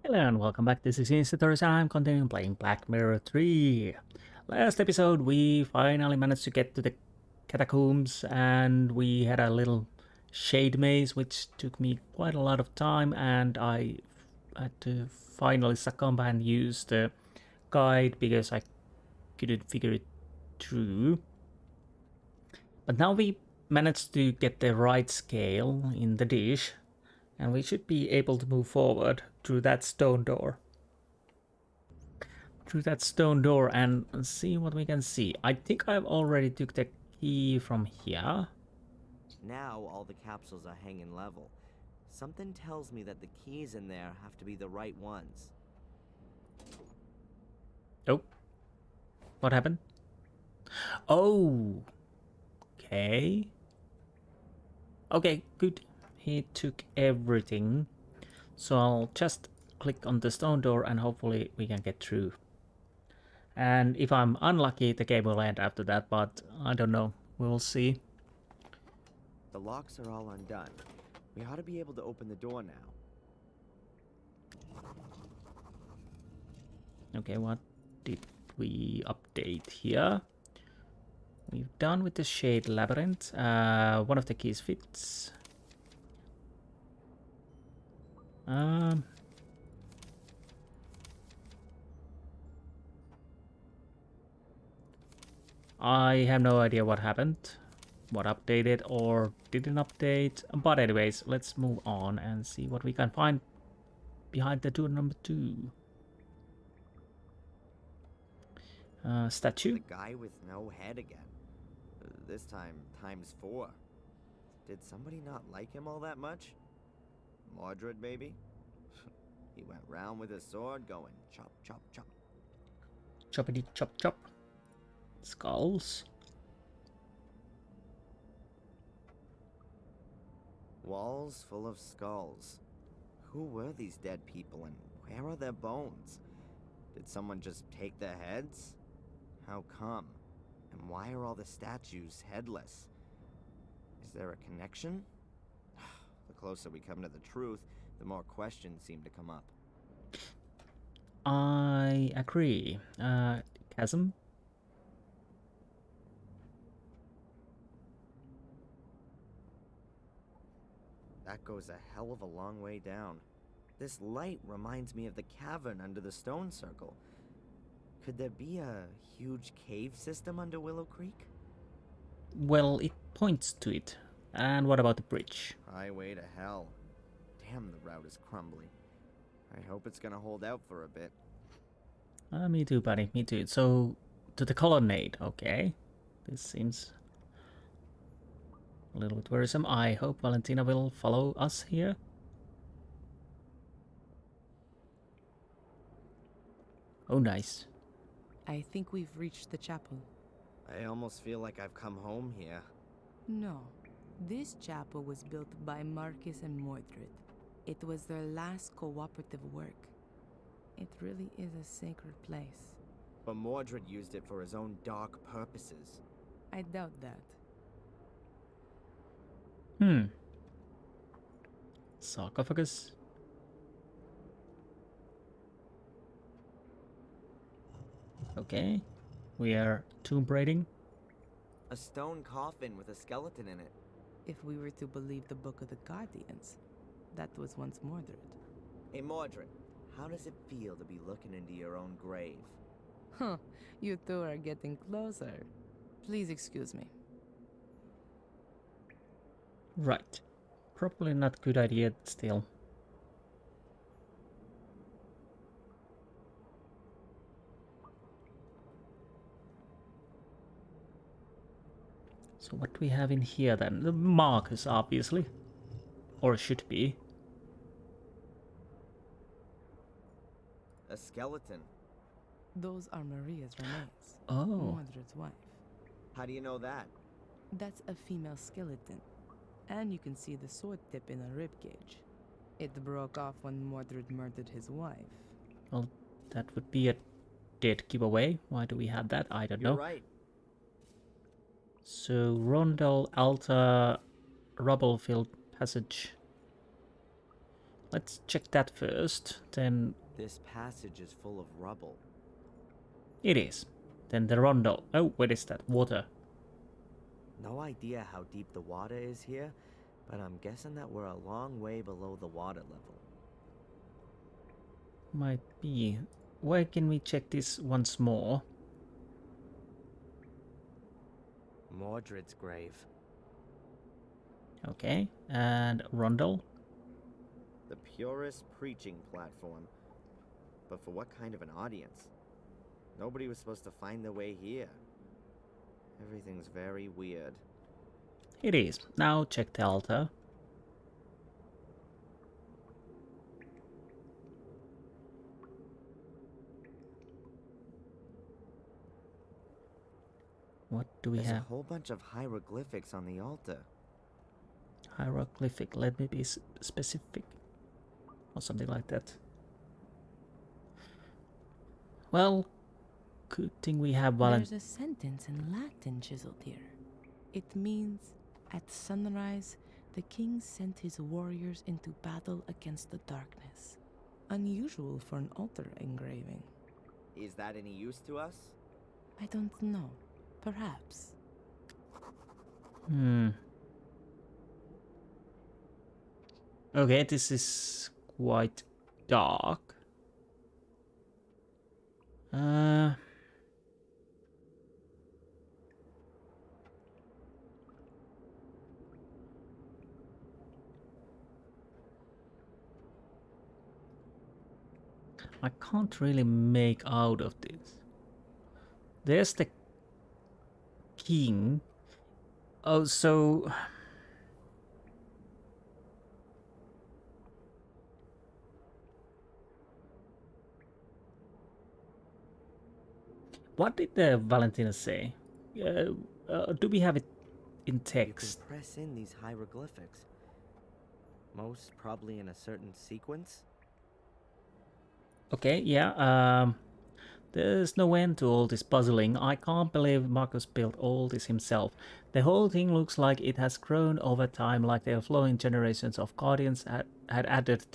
Hello and welcome back. This is Insti and I'm continuing playing Black Mirror 3. Last episode we finally managed to get to the catacombs and we had a little shade maze which took me quite a lot of time, and I had to finally succumb and use the guide because I couldn't figure it through. But now we managed to get the right scale in the dish and we should be able to move forward through that stone door. And see what we can see. I think I've already took the key from here. Now all the capsules are hanging level. Something tells me that the keys in there have to be the right ones. Oh. What happened? Oh. Okay. Okay, good. He took everything. So I'll just click on the stone door and hopefully we can get through. And if I'm unlucky, the game will end after that, but I don't know. We'll see. The locks are all undone. We ought to be able to open the door now. Okay, what did we update here? We've done with the shade labyrinth. One of the keys fits. I have no idea what happened, what updated or didn't update. But anyways, let's move on and see what we can find behind the door number 2. Statue. The guy with no head again. This time, ×4. Did somebody not like him all that much? Mordred, maybe? He went round with his sword going chop, chop, chop. Choppity chop chop. Skulls. Walls full of skulls. Who were these dead people and where are their bones? Did someone just take their heads? How come? And why are all the statues headless? Is there a connection? The closer we come to the truth, the more questions seem to come up. I agree. Chasm. That goes a hell of a long way down. This light reminds me of the cavern under the stone circle. Could there be a huge cave system under Willow Creek? Well, it points to it. And what about the bridge? Highway to hell. Damn, the route is crumbling. I hope it's gonna hold out for a bit. Me too, buddy. Me too. So, to the colonnade. Okay. This seems a little bit worrisome. I hope Valentina will follow us here. Oh, nice. I think we've reached the chapel. I almost feel like I've come home here. No, this chapel was built by Marcus and Mordred. It was their last cooperative work. It really is a sacred place. But Mordred used it for his own dark purposes. I doubt that. Sarcophagus. Okay. We are tomb braiding. A stone coffin with a skeleton in it. If we were to believe the Book of the Guardians, that was once Mordred. Hey Mordred, how does it feel to be looking into your own grave? Huh, you two are getting closer. Please excuse me. Right. Probably not good idea still. So what do we have in here then? The Marcus, obviously. Or should be. A skeleton. Those are Maria's remains. Oh. Mordred's wife. How do you know that? That's a female skeleton. And you can see the sword tip in a ribcage. It broke off when Mordred murdered his wife. Well, that would be a dead giveaway. Why do we have that? I don't know. You're right. So, Rondel, Alta, rubble-filled passage. Let's check that first. Then This passage is full of rubble. it is. Then the rondo. Oh, what is that? Water. No idea how deep the water is here, but I'm guessing that we're a long way below the water level. Might be. Why can we check this once more? Mordred's grave. Okay, and Rondel. The purest preaching platform. But for what kind of an audience? Nobody was supposed to find their way here. Everything's very weird. It is. Now check the altar. What do we There's have? a whole bunch of hieroglyphics on the altar. Hieroglyphic. Let me be specific. Or something like that. Well, good thing we have There's a sentence in Latin chiseled here. It means, at sunrise, the king sent his warriors into battle against the darkness. Unusual for an altar engraving. Is that any use to us? I don't know. Perhaps. Okay, this is quite dark. I can't really make out of this. There's the king. Oh, so what did the Valentina say? Do we have it in text? You can press in these hieroglyphics. Most probably in a certain sequence. Okay, yeah. There's no end to all this puzzling. I can't believe Marcus built all this himself. The whole thing looks like it has grown over time, like the flowing generations of guardians had added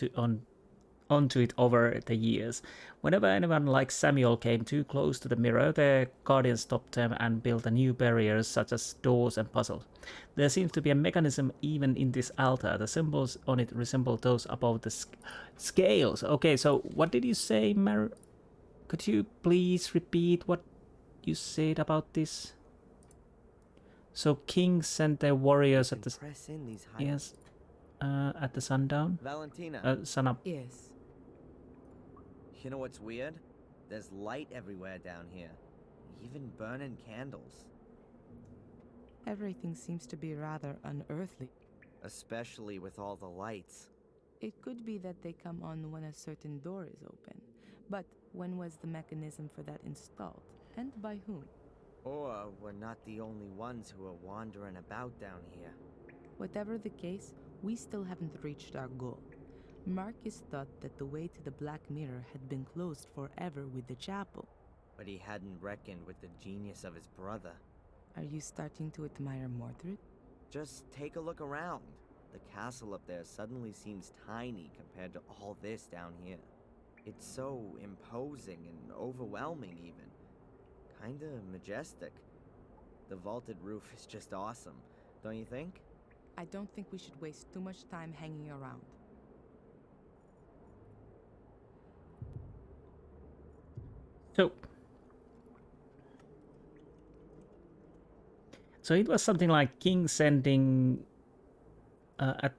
onto it over the years. Whenever anyone like Samuel came too close to the mirror, the guardians stopped them and built a new barriers such as doors and puzzles. There seems to be a mechanism even in this altar. The symbols on it resemble those above the scales. Okay, so what did you say, Could you please repeat what you said about this? So kings sent their warriors at the press in these at the sundown. Valentina. Sun up. Yes. You know what's weird? There's light everywhere down here. Even burning candles. Everything seems to be rather unearthly. Especially with all the lights. It could be that they come on when a certain door is open. But when was the mechanism for that installed? And by whom? Or we're not the only ones who are wandering about down here. Whatever the case, we still haven't reached our goal. Marcus thought that the way to the Black Mirror had been closed forever with the chapel. But he hadn't reckoned with the genius of his brother. Are you starting to admire Mordred? Just take a look around. The castle up there suddenly seems tiny compared to all this down here. It's so imposing and overwhelming even. Kinda majestic. The vaulted roof is just awesome, don't you think? I don't think we should waste too much time hanging around. So it was something like king sending at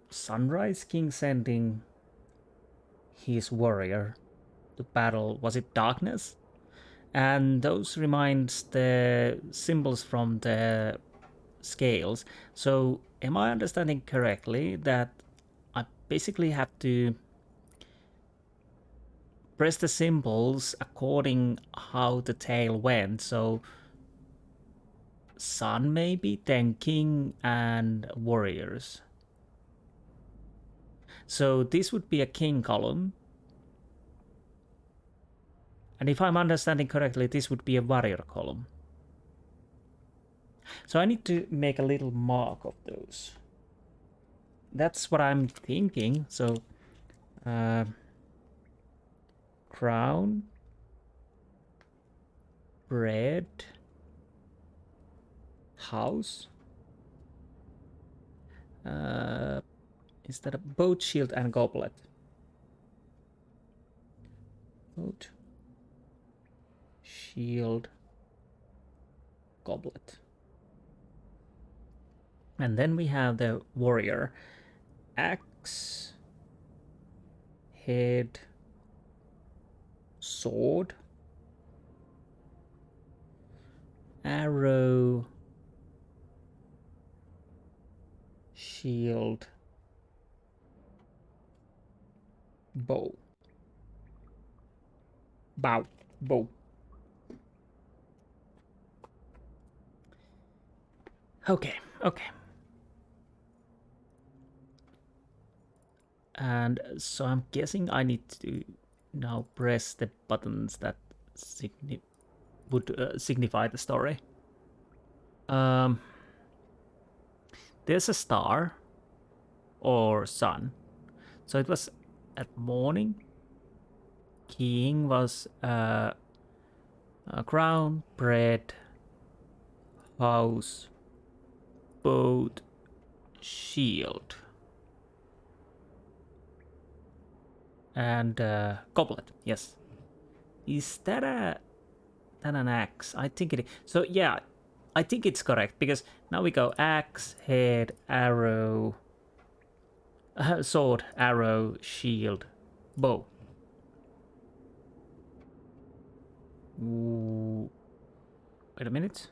sunrise, king sending his warrior to battle. Was it darkness? And those reminds the symbols from the scales. So am I understanding correctly that I basically have to press the symbols according how the tale went? So sun maybe, then king and warriors. So this would be a king column. And if I'm understanding correctly, this would be a warrior column. So I need to make a little mark of those. That's what I'm thinking. So Crown, bread, house. Instead of boat, shield, and goblet. Boat, shield, goblet. And then we have the warrior. Axe, head, sword, arrow, shield, bow. Bow. Okay. And so I'm guessing I need to now press the buttons that would signify the story. There's a star or sun. So it was at morning. King was a crown, bread, house, boat, shield, and goblet. Yes. Is that an axe? I think it is. So yeah, I think it's correct because now we go axe, head, arrow, sword, arrow, shield, bow. Ooh. Wait a minute.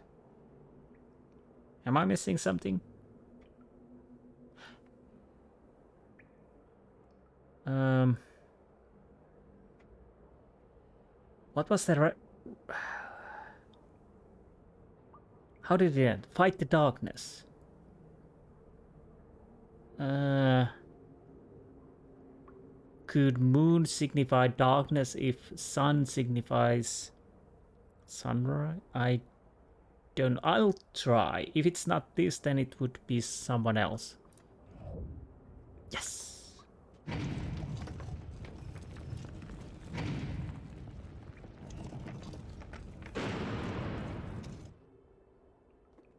Am I missing something? What was the how did it end? Fight the darkness. Could moon signify darkness if sun signifies sunrise? I don't. I'll try. If it's not this, then it would be someone else. Yes.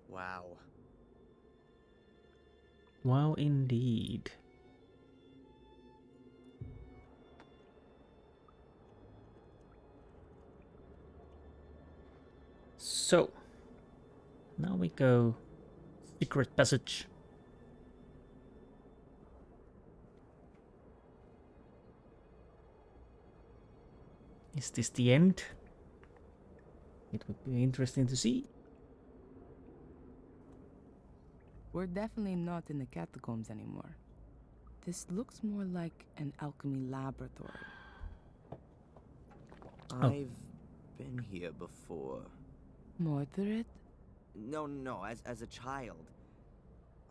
Wow. Wow, indeed. So, now we go secret passage. Is this the end? It would be interesting to see. We're definitely not in the catacombs anymore. This looks more like an alchemy laboratory. I've been here before. Mordred? No, as a child.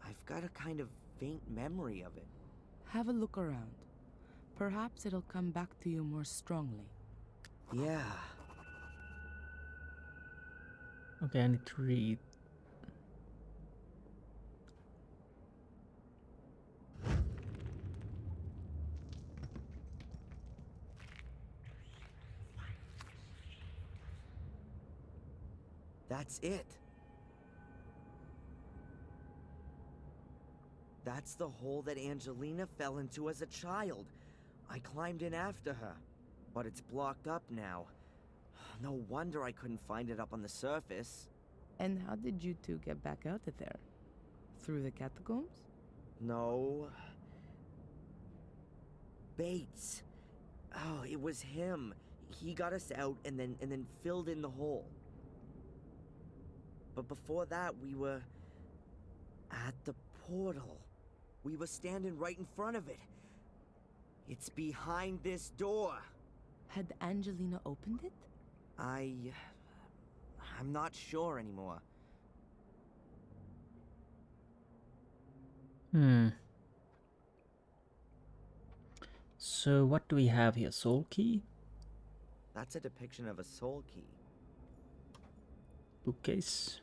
I've got a kind of faint memory of it. Have a look around. Perhaps it'll come back to you more strongly. Yeah. Okay, I need to read. That's it. That's the hole that Angelina fell into as a child. I climbed in after her, but it's blocked up now. No wonder I couldn't find it up on the surface. And how did you two get back out of there? Through the catacombs? No. Bates. Oh, it was him. He got us out and then filled in the hole. But before that, we were at the portal. We were standing right in front of it. It's behind this door. Had Angelina opened it? I'm not sure anymore. So what do we have here? Soul key? That's a depiction of a soul key. Bookcase.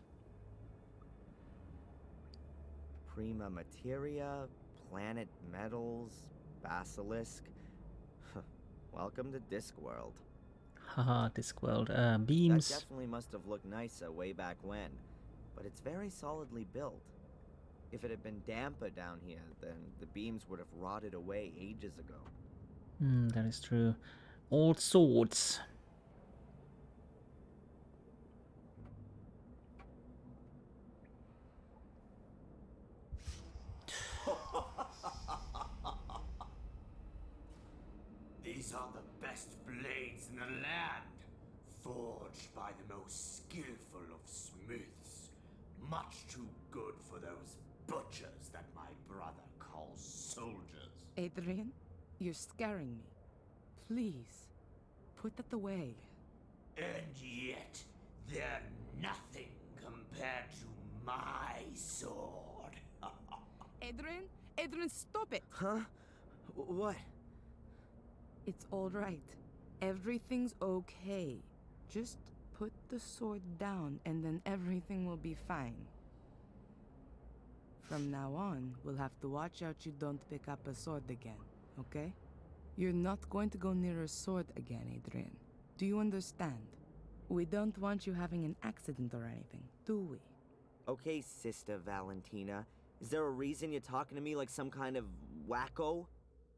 Prima materia, planet metals, basilisk. Welcome to Discworld. Haha, Discworld. That Beams. definitely must have looked nicer way back when, but it's very solidly built. If it had been damper down here, then the beams would have rotted away ages ago. That is true. Old swords. These are the best blades in the land, forged by the most skillful of smiths. Much too good for those butchers that my brother calls soldiers. Adrian, you're scaring me. Please, put that away. And yet, they're nothing compared to my sword. Adrian, stop it! Huh? What? It's all right. Everything's okay. Just put the sword down and then everything will be fine. From now on, we'll have to watch out you don't pick up a sword again, okay? You're not going to go near a sword again, Adrian. Do you understand? We don't want you having an accident or anything, do we? Okay, Sister Valentina. Is there a reason you're talking to me like some kind of wacko?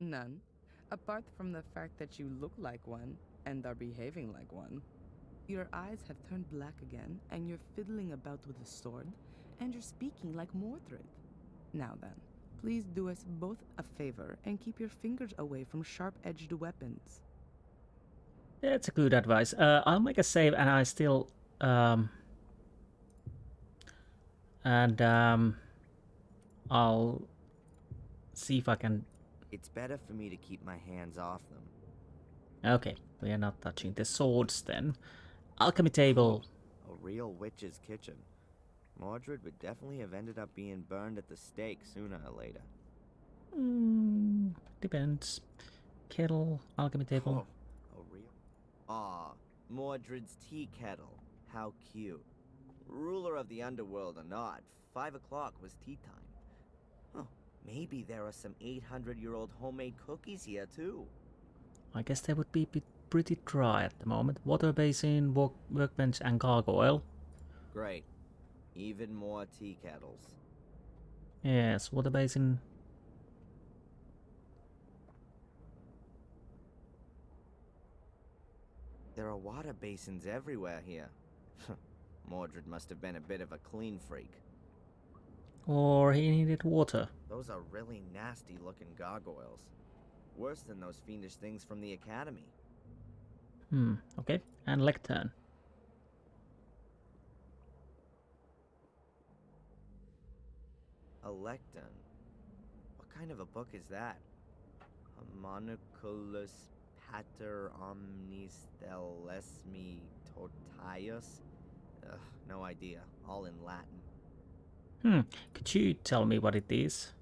None. Apart from the fact that you look like one and are behaving like one. Your eyes have turned black again, and you're fiddling about with a sword, and you're speaking like Mordred. Now then, please do us both a favor and keep your fingers away from sharp-edged weapons. That's a good advice. I'll make a save, and I still I'll see if I can. It's better for me to keep my hands off them. Okay, we are not touching the swords then. Alchemy table. A real witch's kitchen. Mordred would definitely have ended up being burned at the stake sooner or later. Depends. Kettle, alchemy table. Oh, a real... Aw, Mordred's tea kettle. How cute. Ruler of the underworld or not, 5 o'clock was tea time. Oh, maybe there are some 800-year-old homemade cookies here too. I guess they would be pretty dry at the moment. Water basin, workbench, and gargoyle. Great. Even more tea kettles. Yes, water basin. There are water basins everywhere here. Mordred must have been a bit of a clean freak. Or he needed water. Those are really nasty looking gargoyles. Worse than those fiendish things from the academy. Okay. And lectern. A lectern? What kind of a book is that? Homunculus pater omnis thelesmi totius? Ugh, no idea. All in Latin. Could you tell me what it is?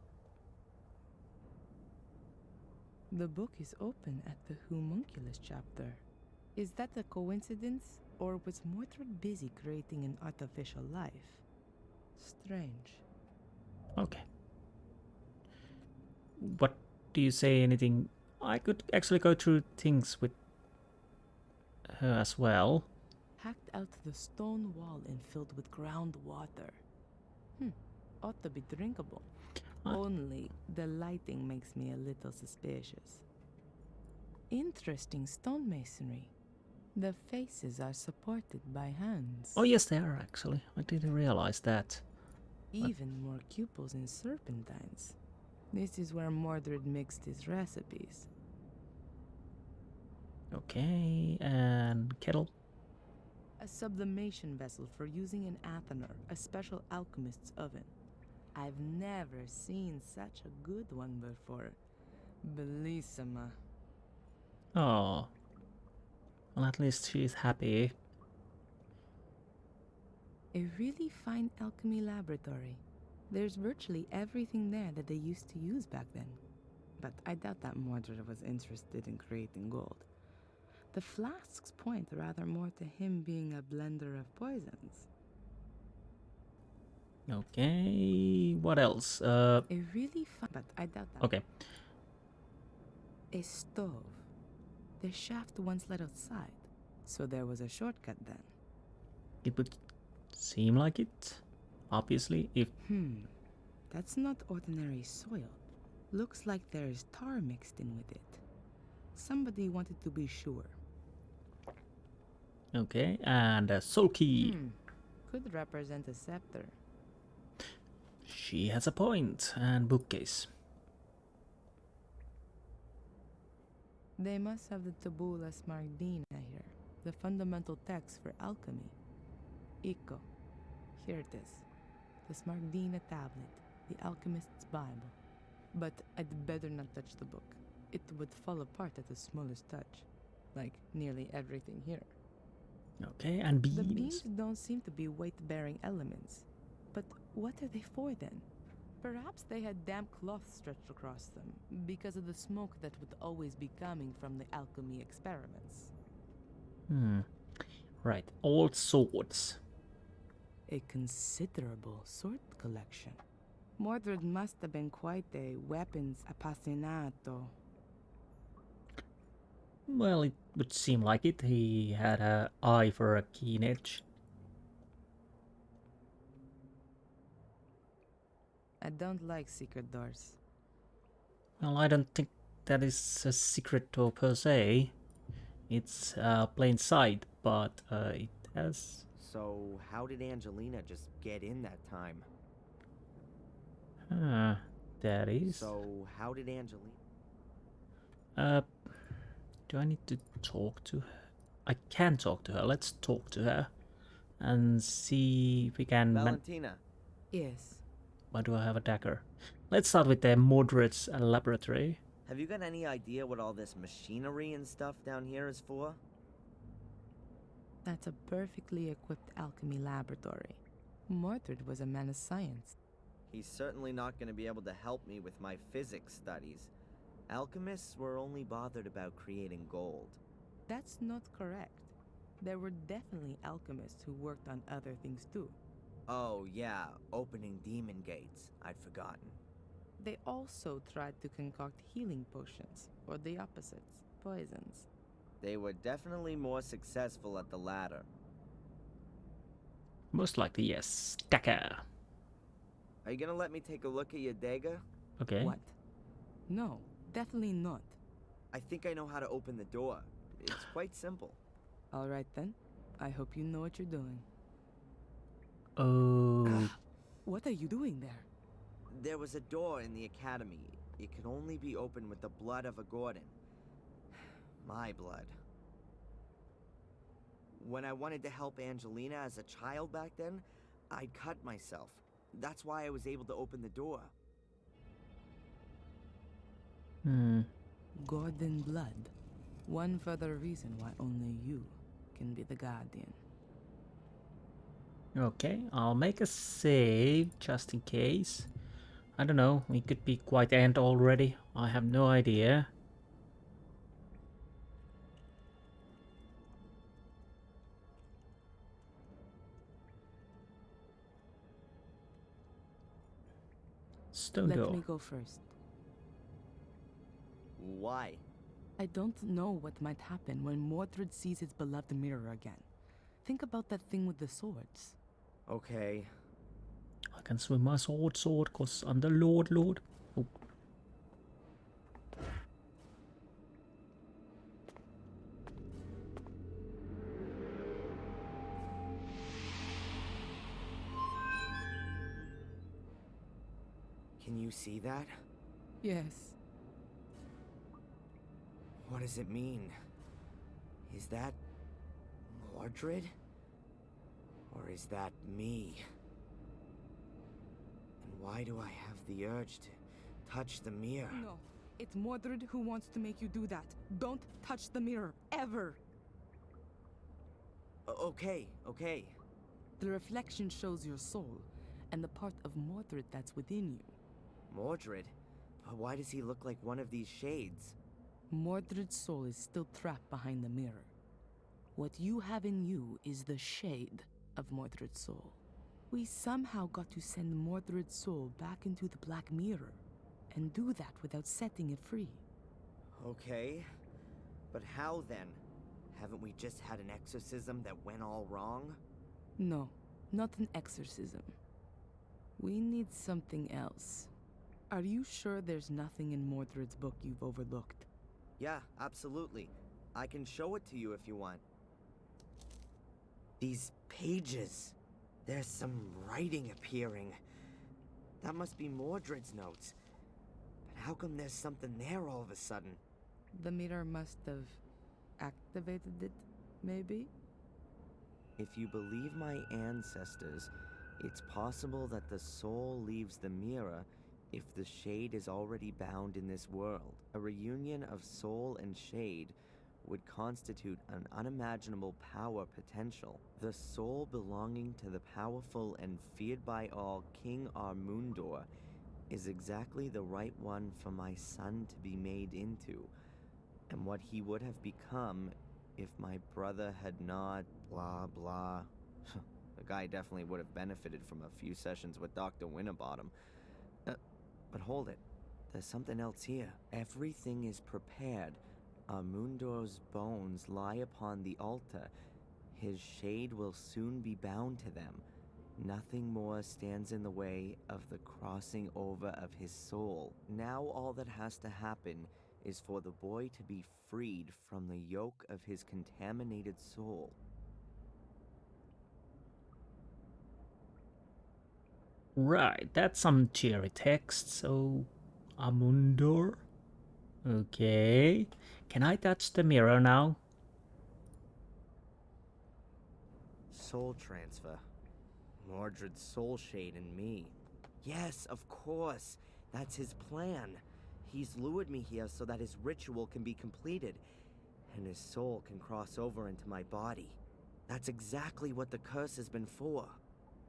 The book is open at the homunculus chapter. Is that a coincidence, or was Mordred busy creating an artificial life? Strange. Okay. What do you say? Anything? I could actually go through things with her as well. Hacked out the stone wall and filled with groundwater. Ought to be drinkable. Only the lighting makes me a little suspicious. Interesting stonemasonry. The faces are supported by hands. Oh yes, they are actually. I didn't realize that. Even more cupels and serpentines. This is where Mordred mixed his recipes. Okay, and kettle. A sublimation vessel for using in Athener, a special alchemist's oven. I've never seen such a good one before. Bellissima. Oh. Well, at least she's happy. A really fine alchemy laboratory. There's virtually everything there that they used to use back then. But I doubt that Mordred was interested in creating gold. The flasks point rather more to him being a blender of poisons. Okay, what else? A really fine... But I doubt that. Okay. A stove. The shaft once led outside, so there was a shortcut then. It would seem like it. Obviously, if... That's not ordinary soil. Looks like there's tar mixed in with it. Somebody wanted to be sure. Okay, and a soul key. Could represent a scepter. She has a point. And bookcase. They must have the Tabula Smardina here, the fundamental text for alchemy. Iko. Here it is. The Smardina tablet, the alchemist's Bible. But I'd better not touch the book. It would fall apart at the smallest touch. Like nearly everything here. Okay, and beams. The beams don't seem to be weight-bearing elements. But what are they for then? Perhaps they had damp cloth stretched across them because of the smoke that would always be coming from the alchemy experiments. Right, old swords. A considerable sword collection. Mordred must have been quite a weapons appassionato. Well, it would seem like it. He had an eye for a keen edge. I don't like secret doors. Well, I don't think that is a secret door per se. It's plain sight, but it has... So, how did Angelina just get in that time? That is... So, how did Angelina... do I need to talk to her? I can talk to her. Let's talk to her. And see if we can... Valentina. Yes. Why do I have a dagger? Let's start with the Mordred's laboratory. Have you got any idea what all this machinery and stuff down here is for? That's a perfectly equipped alchemy laboratory. Mordred was a man of science. He's certainly not going to be able to help me with my physics studies. Alchemists were only bothered about creating gold. That's not correct. There were definitely alchemists who worked on other things too. Oh yeah, opening demon gates. I'd forgotten. They also tried to concoct healing potions, or the opposites, poisons. They were definitely more successful at the latter. Most likely, yes. Dagger. Are you gonna let me take a look at your dagger? Okay. What? No, definitely not. I think I know how to open the door. It's quite simple. All right then. I hope you know what you're doing. Oh. What are you doing there? There was a door in the academy. It could only be opened with the blood of a Gordon. My blood. When I wanted to help Angelina as a child back then, I'd cut myself. That's why I was able to open the door. Gordon blood. One further reason why only you can be the guardian. Okay, I'll make a save just in case. I don't know, we could be quite end already. I have no idea. Stone door. Let me go first. Why? I don't know what might happen when Mordred sees his beloved mirror again. Think about that thing with the swords. Okay. I can swing my sword, cause I'm the Lord. Oh. Can you see that? Yes. What does it mean? Is that Mordred? Or is that me? And why do I have the urge to touch the mirror? No, it's Mordred who wants to make you do that. Don't touch the mirror, ever! Okay. The reflection shows your soul, and the part of Mordred that's within you. Mordred? But why does he look like one of these shades? Mordred's soul is still trapped behind the mirror. What you have in you is the shade of Mordred's soul. We somehow got to send Mordred's soul back into the Black Mirror, and do that without setting it free. Okay. But how then? Haven't we just had an exorcism that went all wrong? No, not an exorcism. We need something else. Are you sure there's nothing in Mordred's book you've overlooked? Yeah, absolutely. I can show it to you if you want. These pages. There's some writing appearing. That must be Mordred's notes. But how come there's something there all of a sudden? The mirror must have activated it, maybe? If you believe my ancestors, it's possible that the soul leaves the mirror if the shade is already bound in this world. A reunion of soul and shade would constitute an unimaginable power potential. The soul belonging to the powerful and feared by all King Armundor is exactly the right one for my son to be made into, and what he would have become if my brother had not blah blah. The guy definitely would have benefited from a few sessions with Dr. Winterbottom. But hold it, there's something else here. Everything is prepared. Armundor's bones lie upon the altar. His shade will soon be bound to them. Nothing more stands in the way of the crossing over of his soul. Now all that has to happen is for the boy to be freed from the yoke of his contaminated soul. Right, that's some cheery text. So, Amundor. Okay. Can I touch the mirror now? Soul transfer. Mordred's soul shade in me. Yes, of course. That's his plan. He's lured me here so that his ritual can be completed, and his soul can cross over into my body. That's exactly what the curse has been for.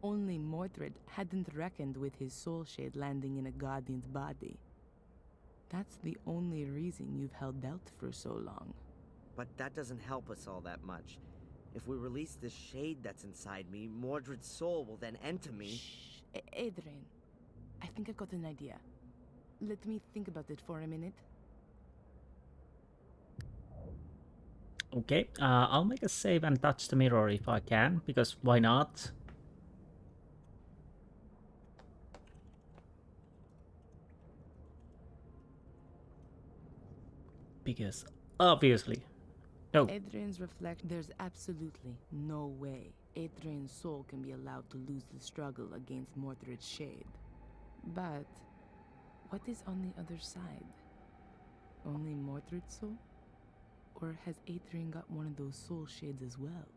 Only Mordred hadn't reckoned with his soul shade landing in a guardian's body. That's the only reason you've held out for so long. But that doesn't help us all that much. If we release this shade that's inside me, Mordred's soul will then enter me. Shh, Adrian. I think I've got an idea. Let me think about it for a minute. Okay, I'll make a save and touch the mirror if I can, because why not? Because obviously. No. Adrian's reflect. There's absolutely no way Adrian's soul can be allowed to lose the struggle against Mordred's shade. But what is on the other side? Only Mordred's soul? Or has Adrian got one of those soul shades as well?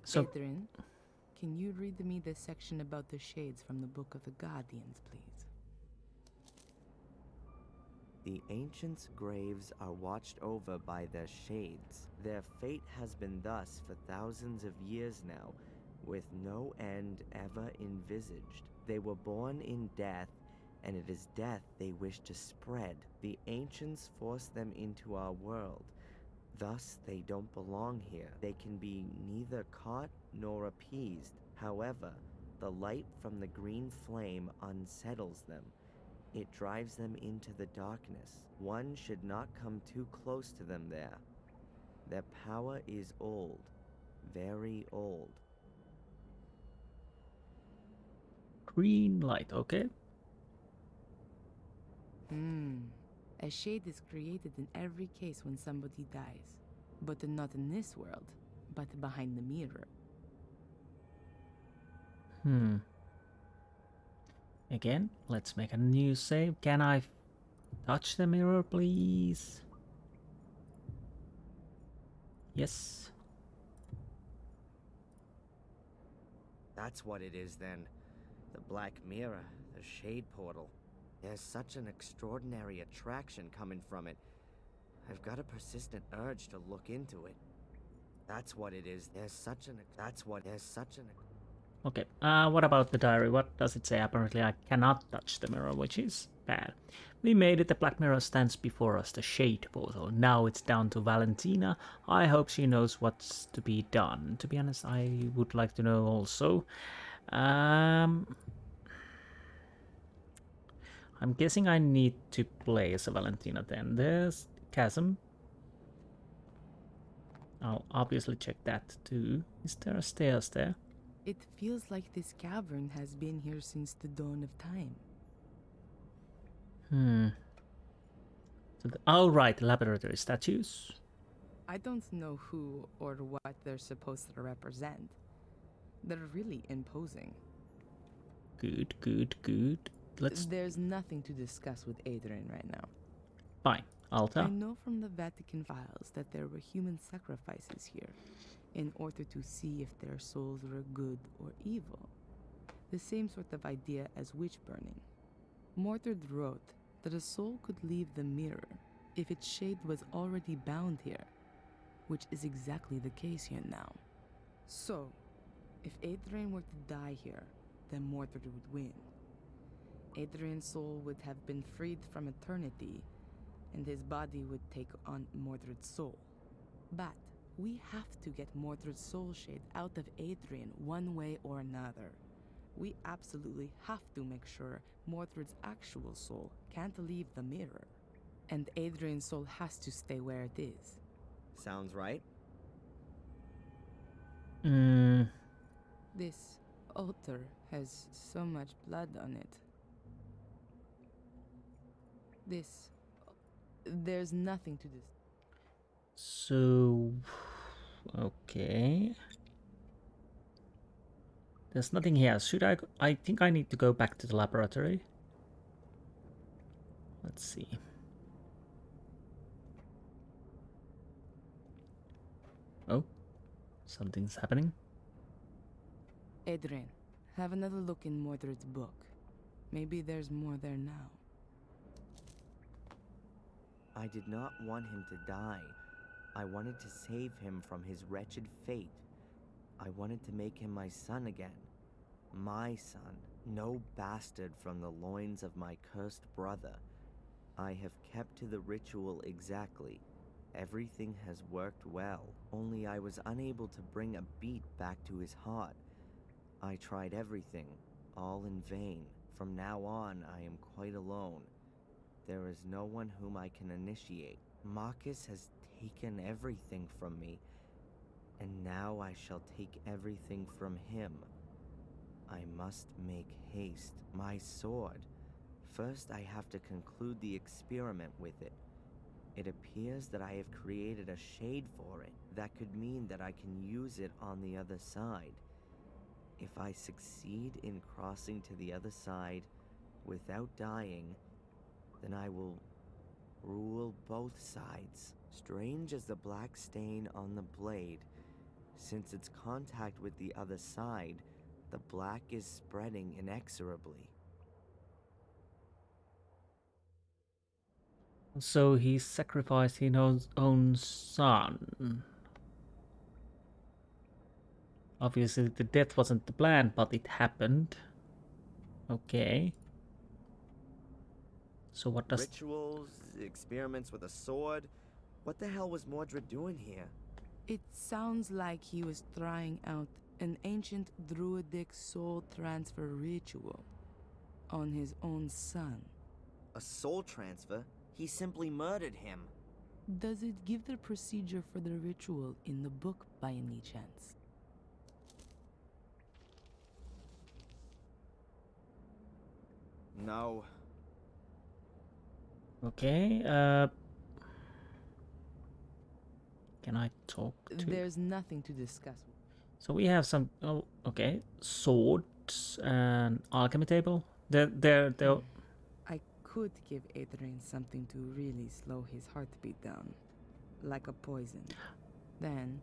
So, Adrian, can you read me this section about the shades from the Book of the Guardians, please? The ancients' graves are watched over by their shades. Their fate has been thus for thousands of years now, with no end ever envisaged. They were born in death, and it is death they wish to spread. The ancients forced them into our world. Thus, they don't belong here. They can be neither caught nor appeased. However, the light from the green flame unsettles them. It drives them into the darkness. One should not come too close to them there. Their power is old, very old. green light, okay? A shade is created in every case when somebody dies. But not in this world, but behind the mirror. Again, let's make a new save. Can I touch the mirror, please? Yes. That's what it is then. The black mirror, the shade portal. There's such an extraordinary attraction coming from it. I've got a persistent urge to look into it. That's what it is. Okay, what about the diary? What does it say? Apparently I cannot touch the mirror, which is bad. We made it. The black mirror stands before us, the shade portal. Now it's down to Valentina. I hope she knows what's to be done. To be honest, I would like to know also. I'm guessing I need to play as a Valentina then. There's Chasm. I'll obviously check that too. Is there a stairs there? It feels like this cavern has been here since the dawn of time. So oh, right, laboratory statues. I don't know who or what they're supposed to represent. They're really imposing. Good, good, good. Let's... There's nothing to discuss with Adrian right now. Fine, Alta. I know from the Vatican files that there were human sacrifices here in order to see if their souls were good or evil. The same sort of idea as witch burning. Mordred wrote that a soul could leave the mirror if its shade was already bound here, which is exactly the case here now. So, if Adrian were to die here, then Mordred would win. Adrian's soul would have been freed from eternity, and his body would take on Mordred's soul. But we have to get Mordred's soul shade out of Adrian one way or another. We absolutely have to make sure Mordred's actual soul can't leave the mirror. And Adrian's soul has to stay where it is. Sounds right. This altar has so much blood on it. There's nothing to this. So, okay. There's nothing here. Should I think I need to go back to the laboratory. Let's see. Oh, something's happening. Adrian, have another look in Mordred's book. Maybe there's more there now. I did not want him to die. I wanted to save him from his wretched fate. I wanted to make him my son again. My son, no bastard from the loins of my cursed brother. I have kept to the ritual exactly. Everything has worked well, only I was unable to bring a beat back to his heart. I tried everything, all in vain. From now on, I am quite alone. There is no one whom I can initiate. Marcus has taken everything from me, and now I shall take everything from him. I must make haste. My sword. First, I have to conclude the experiment with it. It appears that I have created a shade for it. That could mean that I can use it on the other side. If I succeed in crossing to the other side without dying, then I will rule both sides. Strange as the black stain on the blade, since its contact with the other side, the black is spreading inexorably. So he sacrificed his own son. Obviously the death wasn't the plan, but it happened. Okay. So what does... Rituals, experiments with a sword. What the hell was Mordred doing here? It sounds like he was trying out an ancient druidic soul transfer ritual on his own son. A soul transfer? He simply murdered him. Does it give the procedure for the ritual in the book by any chance? No. Okay, can I talk to... There's nothing to discuss. So we have some... Oh, okay. Swords and alchemy table. They're... I could give Adrian something to really slow his heartbeat down. Like a poison. Then,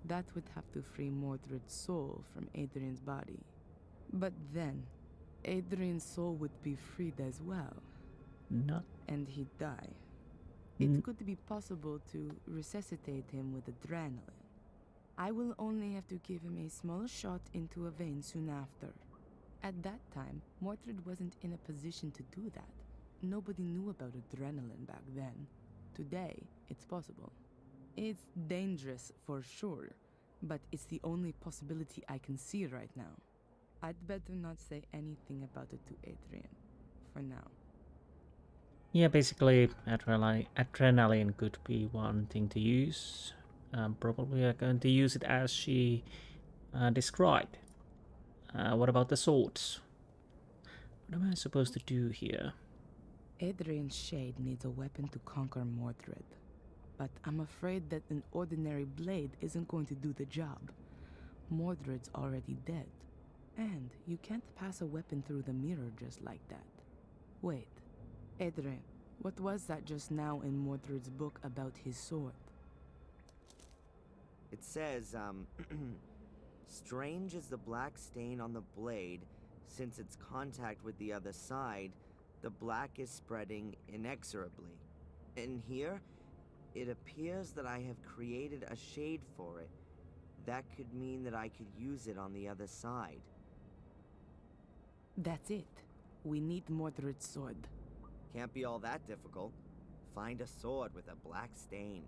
that would have to free Mordred's soul from Adrian's body. But then, Adrian's soul would be freed as well. Not... And he'd die. It could be possible to resuscitate him with adrenaline. I will only have to give him a small shot into a vein soon after. At that time, Mordred wasn't in a position to do that. Nobody knew about adrenaline back then. Today, it's possible. It's dangerous for sure, but it's the only possibility I can see right now. I'd better not say anything about it to Adrian, for now. Yeah, basically adrenaline could be one thing to use. Probably are going to use it as she described. What about the swords? What am I supposed to do here? Adrian's shade needs a weapon to conquer Mordred. But I'm afraid that an ordinary blade isn't going to do the job. Mordred's already dead. And you can't pass a weapon through the mirror just like that. Wait, Adrian, what was that just now in Mordred's book about his sword? It says, strange is the black stain on the blade. Since its contact with the other side, the black is spreading inexorably. And here, it appears that I have created a shade for it. That could mean that I could use it on the other side. That's it. We need Mordred's sword. Can't be all that difficult. Find a sword with a black stain.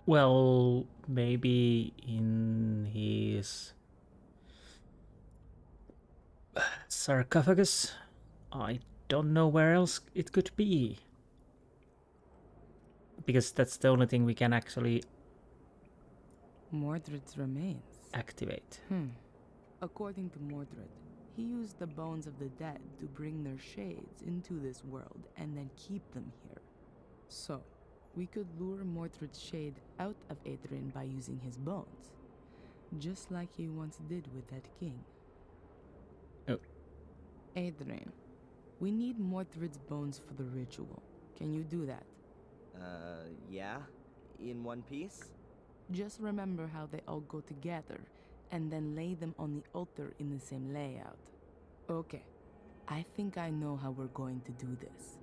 Well, maybe in his sarcophagus? I don't know where else it could be. Because that's the only thing we can actually Mordred's remains. activate. According to Mordred, he used the bones of the dead to bring their shades into this world and then keep them here. So, we could lure Mordred's shade out of Adrian by using his bones. Just like he once did with that king. Oh. Adrian, we need Mordred's bones for the ritual. Can you do that? Yeah? In one piece? Just remember how they all go together, and then lay them on the altar in the same layout. Okay, I think I know how we're going to do this.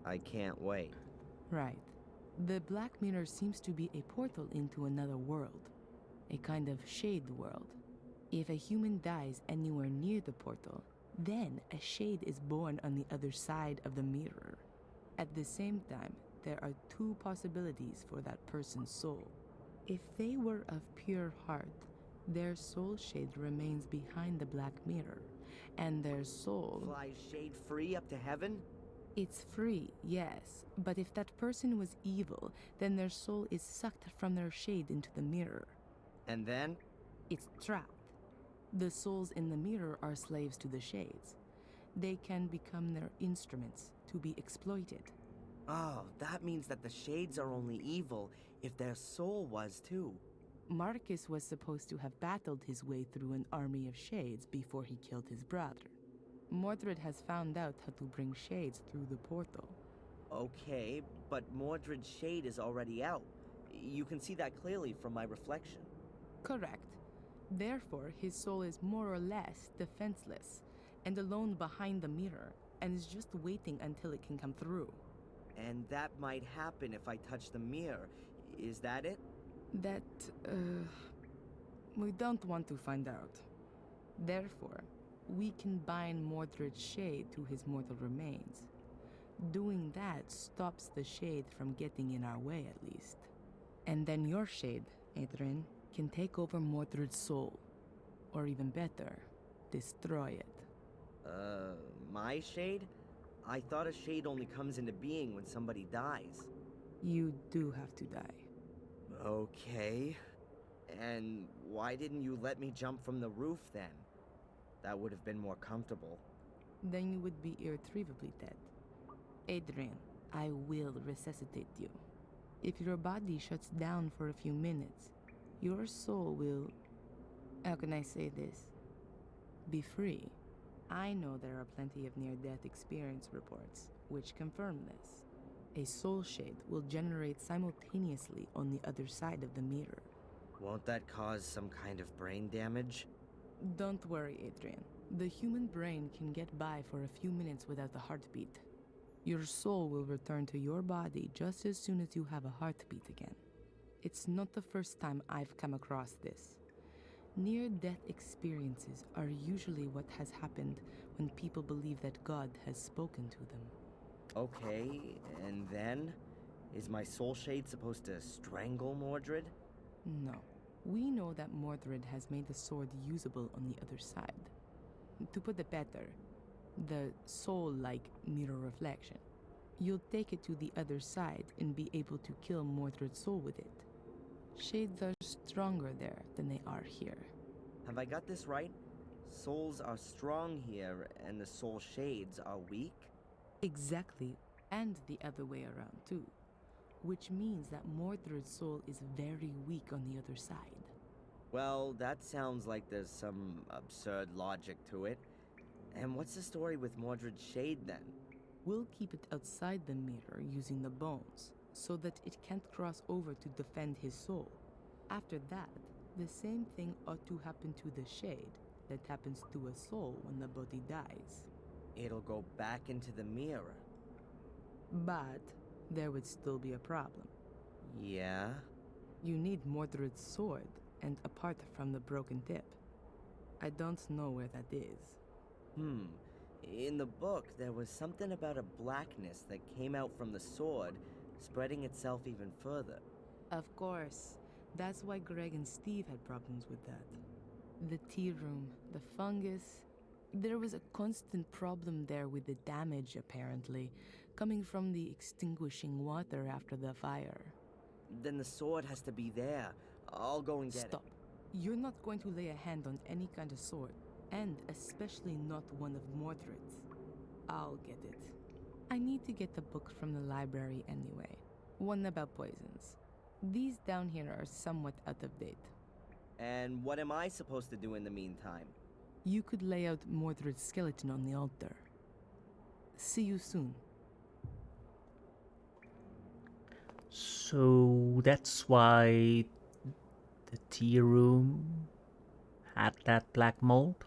I can't wait. Right. The Black Mirror seems to be a portal into another world. A kind of shade world. If a human dies anywhere near the portal, then a shade is born on the other side of the mirror. At the same time, there are two possibilities for that person's soul. If they were of pure heart, their soul shade remains behind the Black Mirror, and their soul... Flies shade free up to heaven? It's free, yes, but if that person was evil, then their soul is sucked from their shade into the mirror. And then? It's trapped. The souls in the mirror are slaves to the shades. They can become their instruments to be exploited. Oh, that means that the shades are only evil if their soul was too. Marcus was supposed to have battled his way through an army of shades before he killed his brother. Mordred has found out how to bring shades through the portal. Okay, but Mordred's shade is already out. You can see that clearly from my reflection. Correct. Therefore, his soul is more or less defenseless and alone behind the mirror, and is just waiting until it can come through. And that might happen if I touch the mirror. Is that it? That, we don't want to find out. Therefore, we can bind Mordred's shade to his mortal remains. Doing that stops the shade from getting in our way, at least. And then your shade, Adrian, can take over Mordred's soul. Or even better, destroy it. My shade? I thought a shade only comes into being when somebody dies. You do have to die. Okay. And why didn't you let me jump from the roof then? That would have been more comfortable. Then you would be irretrievably dead. Adrian, I will resuscitate you. If your body shuts down for a few minutes, your soul will... How can I say this? Be free. I know there are plenty of near-death experience reports, which confirm this. A soul shade will generate simultaneously on the other side of the mirror. Won't that cause some kind of brain damage? Don't worry, Adrian. The human brain can get by for a few minutes without a heartbeat. Your soul will return to your body just as soon as you have a heartbeat again. It's not the first time I've come across this. Near-death experiences are usually what has happened when people believe that God has spoken to them. Okay, and then? Is my soul shade supposed to strangle Mordred? No. We know that Mordred has made the sword usable on the other side. To put it better, the soul-like mirror reflection. You'll take it to the other side and be able to kill Mordred's soul with it. Shades are stronger there than they are here. Have I got this right? Souls are strong here, and the soul shades are weak? Exactly, and the other way around too. Which means that Mordred's soul is very weak on the other side. Well, that sounds like there's some absurd logic to it. And what's the story with Mordred's shade then? We'll keep it outside the mirror using the bones, so that it can't cross over to defend his soul. After that, the same thing ought to happen to the shade that happens to a soul when the body dies. It'll go back into the mirror. But there would still be a problem. Yeah? You need Mordred's sword, and apart from the broken tip. I don't know where that is. In the book, there was something about a blackness that came out from the sword, spreading itself even further. Of course. That's why Greg and Steve had problems with that. The tea room, the fungus. There was a constant problem there with the damage, apparently, coming from the extinguishing water after the fire. Then the sword has to be there. I'll go and get Stop. You're not going to lay a hand on any kind of sword, and especially not one of Mordred's. I'll get it. I need to get the book from the library anyway. One about poisons. These down here are somewhat out of date. And what am I supposed to do in the meantime? You could lay out Mordred's skeleton on the altar. See you soon. So that's why the tea room had that black mold.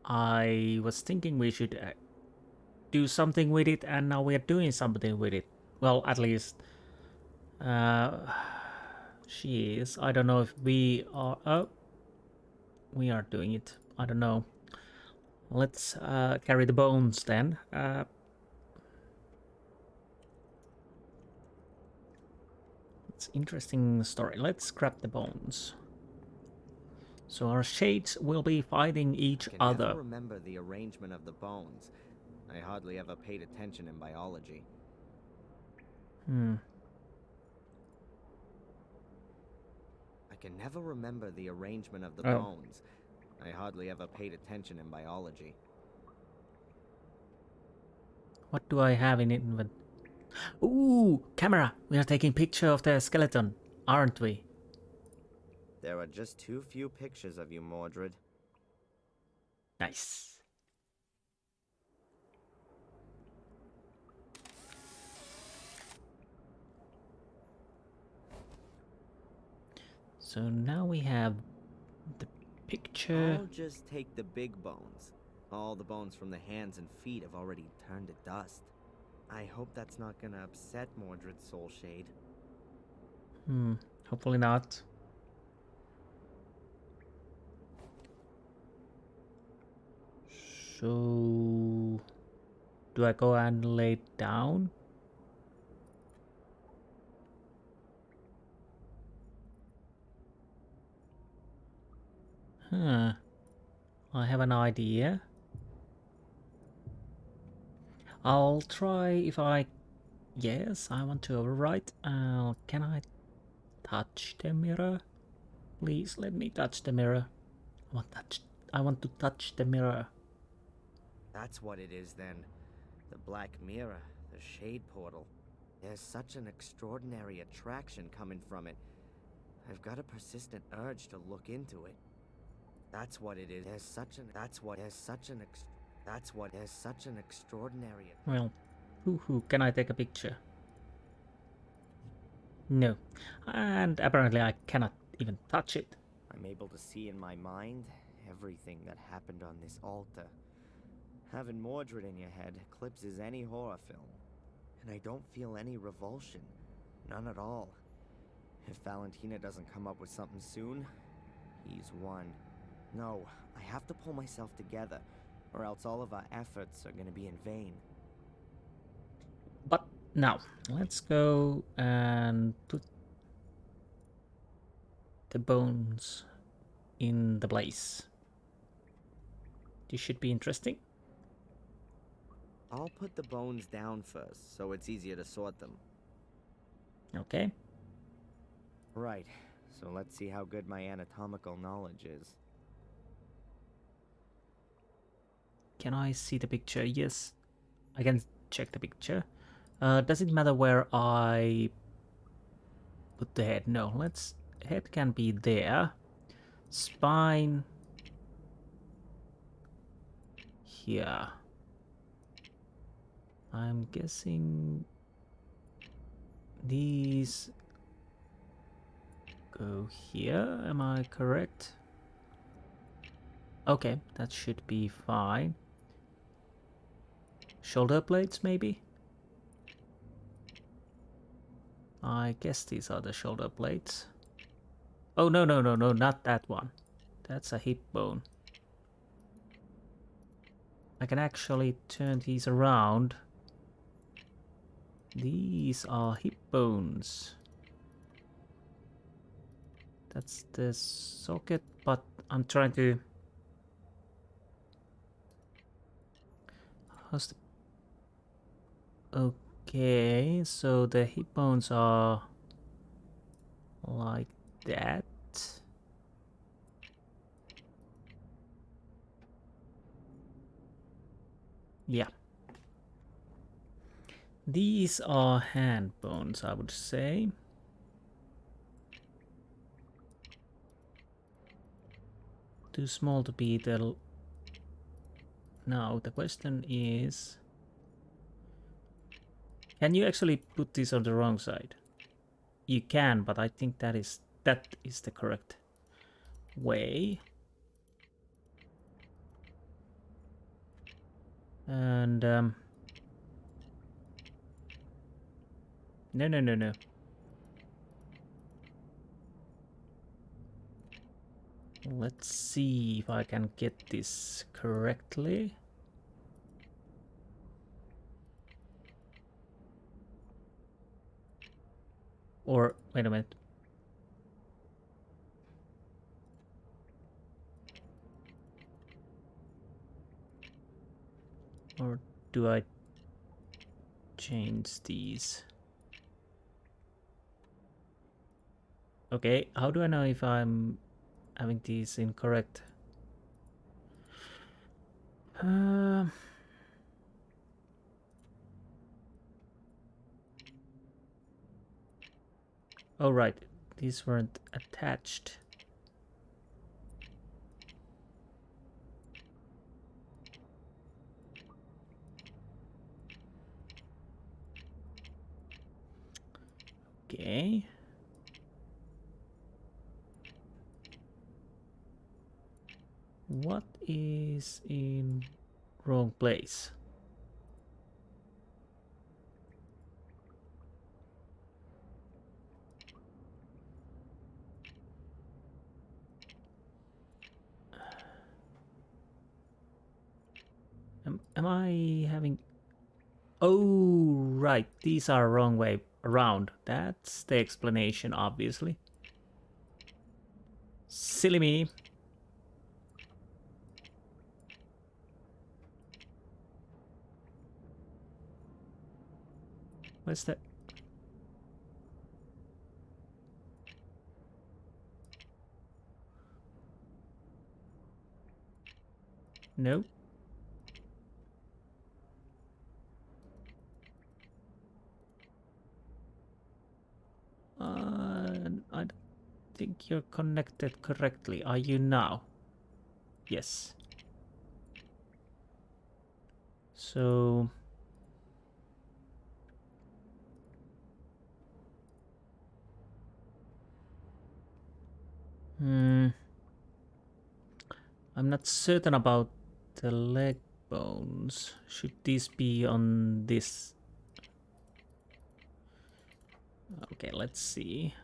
I was thinking we should do something with it, and now we are doing something with it. Well, at least she is. I don't know if we are. Oh, we are doing it. I don't know. Let's carry the bones then. It's interesting story. Let's grab the bones. So our shades will be fighting each I can other. never remember the arrangement of the bones. I hardly ever paid attention in biology. I can never remember the arrangement of the bones. I hardly ever paid attention in biology. What do I have in it? Ooh, camera! We are taking picture of the skeleton, aren't we? There are just too few pictures of you, Mordred. Nice. So now we have the picture. I'll just take the big bones. All the bones from the hands and feet have already turned to dust. I hope that's not gonna upset Mordred's soul shade. Hopefully not. So, do I go and lay it down? I have an idea. I'll try if I... Yes, I want to overwrite. Can I touch the mirror? Please let me touch the mirror. I want to touch the mirror. That's what it is then. The black mirror, the shade portal. There's such an extraordinary attraction coming from it. I've got a persistent urge to look into it. That's what it is. There's such an extraordinary. Well, can I take a picture? No. And apparently I cannot even touch it. I'm able to see in my mind everything that happened on this altar. Having Mordred in your head eclipses any horror film. And I don't feel any revulsion. None at all. If Valentina doesn't come up with something soon, he's won. No, I have to pull myself together, or else all of our efforts are gonna be in vain. But now, let's go and put the bones in the blaze. This should be interesting. I'll put the bones down first, so it's easier to sort them. Okay. Right, so let's see how good my anatomical knowledge is. Can I see the picture? Yes, I can check the picture. Does it matter where I put the head? No, head can be there. Spine here. I'm guessing these go here. Am I correct? Okay, that should be fine. Shoulder blades, maybe? I guess these are the shoulder blades. Oh, no, not that one. That's a hip bone. I can actually turn these around. These are hip bones. That's the socket, but I'm trying to... How's the... Okay, so the hip bones are like that. Yeah. These are hand bones, I would say. Too small to be the... Now, the question is... Can you actually put this on the wrong side? You can, but I think that is the correct way. And no. Let's see if I can get this correctly. Or wait a minute. Or do I change these? Okay, how do I know if I'm having these incorrect? Oh right, these weren't attached. Okay. What is in wrong place? Am I having... Oh, right. These are wrong way around. That's the explanation, obviously. Silly me. What's that? No. I don't think you're connected correctly. Are you now? Yes. So... I'm not certain about the leg bones. Should these be on this? Okay, let's see.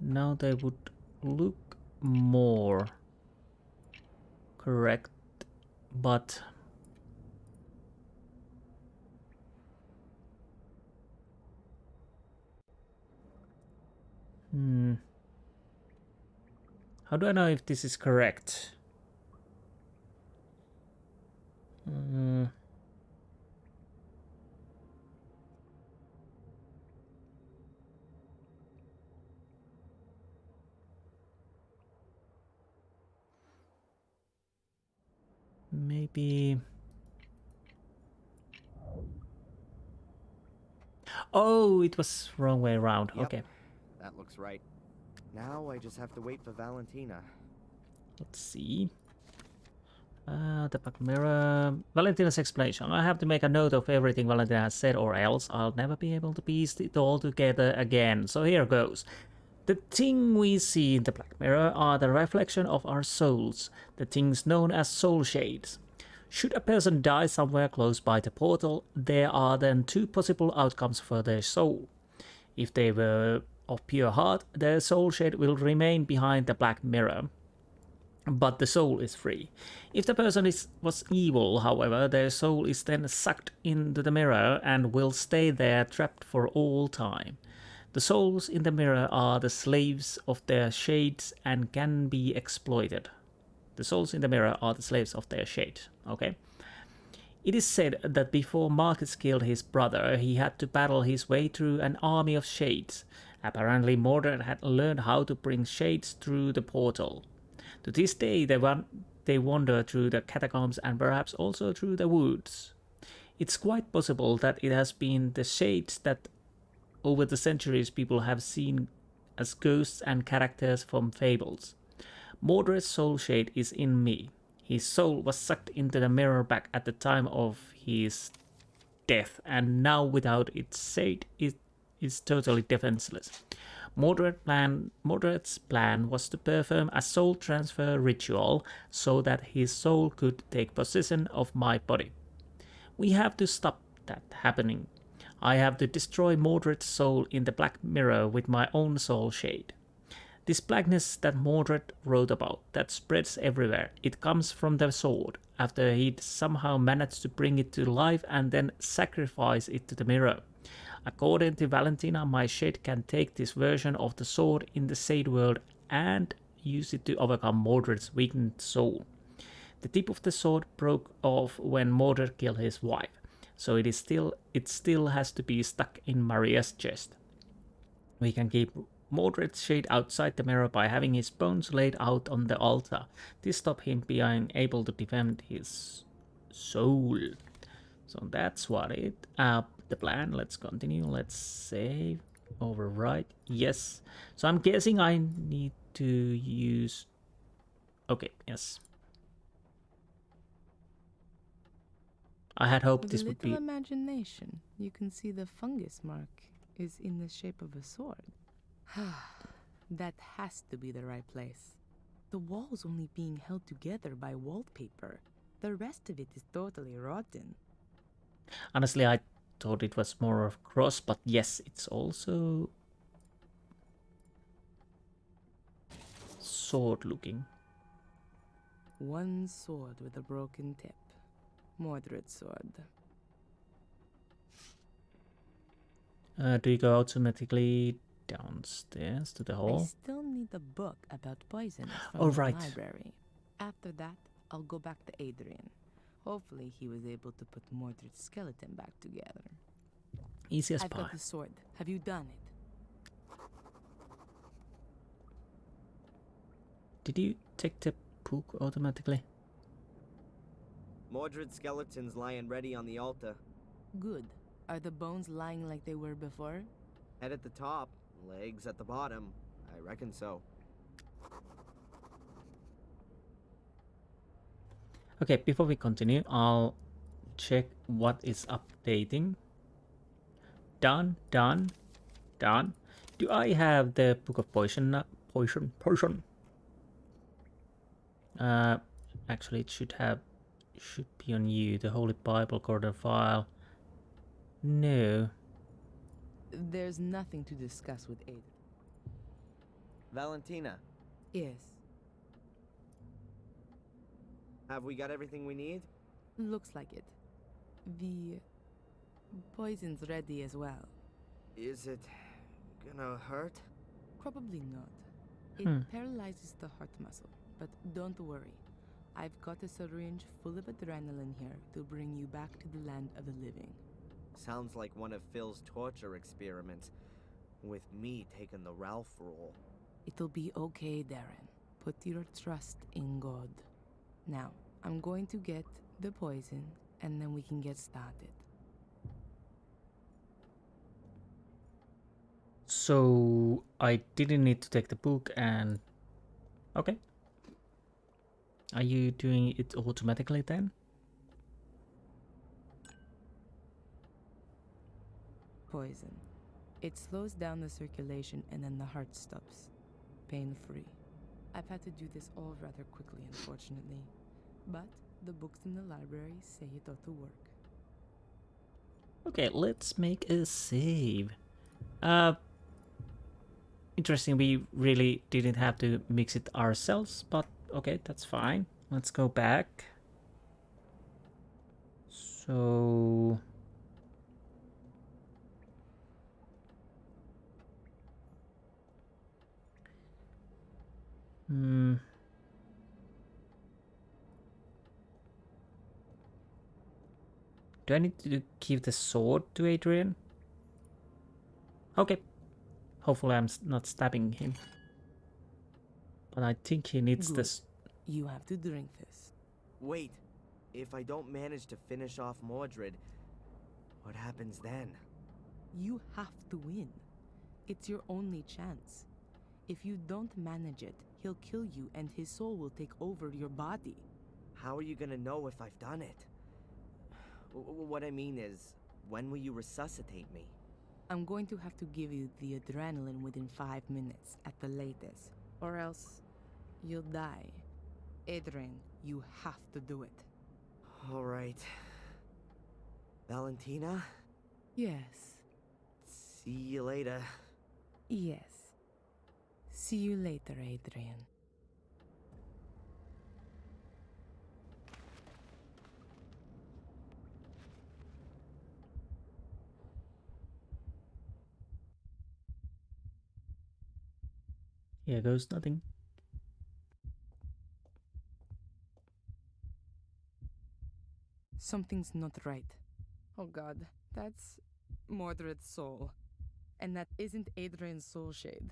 Now they would look more correct, but How do I know if this is correct? Maybe... Oh, it was wrong way around. Yep, Okay. that looks right. Now I just have to wait for Valentina. Let's see. The back mirror. Valentina's explanation. I have to make a note of everything Valentina has said, or else I'll never be able to piece it all together again. So here goes. The thing we see in the black mirror are the reflection of our souls, the things known as soul shades. Should a person die somewhere close by the portal, there are then two possible outcomes for their soul. If they were of pure heart, their soul shade will remain behind the black mirror, but the soul is free. If the person was evil, however, their soul is then sucked into the mirror and will stay there trapped for all time. The souls in the mirror are the slaves of their shades and can be exploited. The souls in the mirror are the slaves of their shades. Okay. It is said that before Marcus killed his brother, he had to battle his way through an army of shades. Apparently, Mordred had learned how to bring shades through the portal. To this day, they wander through the catacombs and perhaps also through the woods. It's quite possible that it has been the shades that over the centuries people have seen as ghosts and characters from fables. Mordred's soul shade is in me. His soul was sucked into the mirror back at the time of his death, and now without its shade it is totally defenseless. Mordred's plan was to perform a soul transfer ritual so that his soul could take possession of my body. We have to stop that happening. I have to destroy Mordred's soul in the black mirror with my own soul shade. This blackness that Mordred wrote about, that spreads everywhere, it comes from the sword, after he'd somehow managed to bring it to life and then sacrifice it to the mirror. According to Valentina, my shade can take this version of the sword in the Shade world and use it to overcome Mordred's weakened soul. The tip of the sword broke off when Mordred killed his wife, so it still has to be stuck in Maria's chest. We can keep Mordred's shade outside the mirror by having his bones laid out on the altar. This stops him being able to defend his soul. So that's what the plan. Let's continue. Let's save. Overwrite. Yes. So I'm guessing I need to use... Okay, yes. I had hoped this would be... With a little imagination, you can see the fungus mark is in the shape of a sword. That has to be the right place. The wall's only being held together by wallpaper. The rest of it is totally rotten. Honestly, I thought it was more of cross, but yes, it's also sword looking. One sword with a broken tip. Mordred's sword. Do you go automatically downstairs to the I hall? still need a book about poisons from Oh, the right. library. After that, I'll go back to Adrian. Hopefully he was able to put Mordred's skeleton back together. Easy as I've pie. got the sword. Have you done it? Did you take the book automatically? Mordred's skeleton's lying ready on the altar. Good. Are the bones lying like they were before? Head at the top, legs at the bottom. I reckon so. Okay, before we continue, I'll check what is updating. Done. Do I have the Book of Poison? Poison. Actually, it should be on you. The Holy Bible, Gordon file. No. There's nothing to discuss with Adrian. Valentina, Yes. have we got everything we need? Looks like it. The poison's ready as well. Is it gonna hurt? Probably not. It paralyzes the heart muscle, but don't worry. I've got a syringe full of adrenaline here to bring you back to the land of the living. Sounds like one of Phil's torture experiments, with me taking the Ralph role. It'll be okay, Darren. Put your trust in God. Now, I'm going to get the poison, and then we can get started. So I didn't need to take the book and... Okay. Are you doing it automatically then? Poison. It slows down the circulation and then the heart stops. Pain-free. I've had to do this all rather quickly, unfortunately. But the books in the library say it ought to work. Okay, let's make a save. Interesting, we really didn't have to mix it ourselves, but okay, that's fine. Let's go back. So... Do I need to give the sword to Adrian? Okay. Hopefully I'm not stabbing him. But I think he needs Good. this. You have to drink this. Wait, if I don't manage to finish off Mordred, what happens then? You have to win. It's your only chance. If you don't manage it, he'll kill you and his soul will take over your body. How are you gonna know if I've done it? What I mean is, when will you resuscitate me? I'm going to have to give you the adrenaline within 5 minutes at the latest, or else you'll die. Adrian, you have to do it. All right. Valentina? Yes. See you later. Yes. See you later, Adrian. Here goes nothing. Something's not right. Oh god, that's Mordred's soul. And that isn't Adrian's soul shade.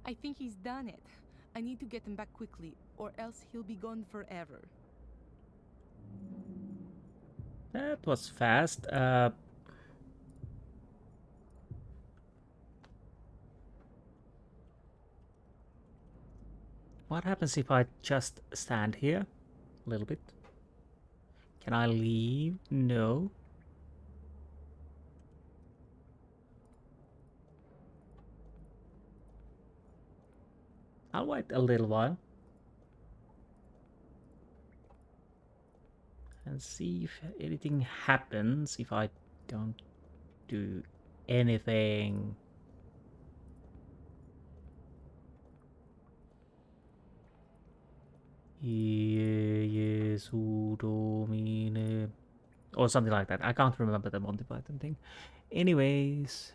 I think he's done it. I need to get him back quickly, or else he'll be gone forever. That was fast. What happens if I just stand here a little bit? Can I leave? No. I'll wait a little while and see if anything happens if I don't do anything. Jesu Domine. Or something like that. I can't remember the Monty Python thing. Anyways.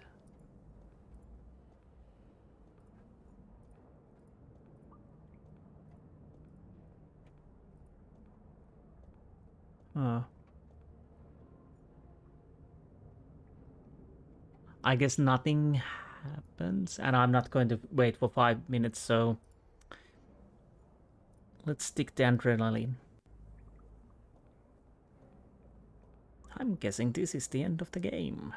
I guess nothing happens, and I'm not going to wait for 5 minutes, so let's stick to adrenaline. I'm guessing this is the end of the game.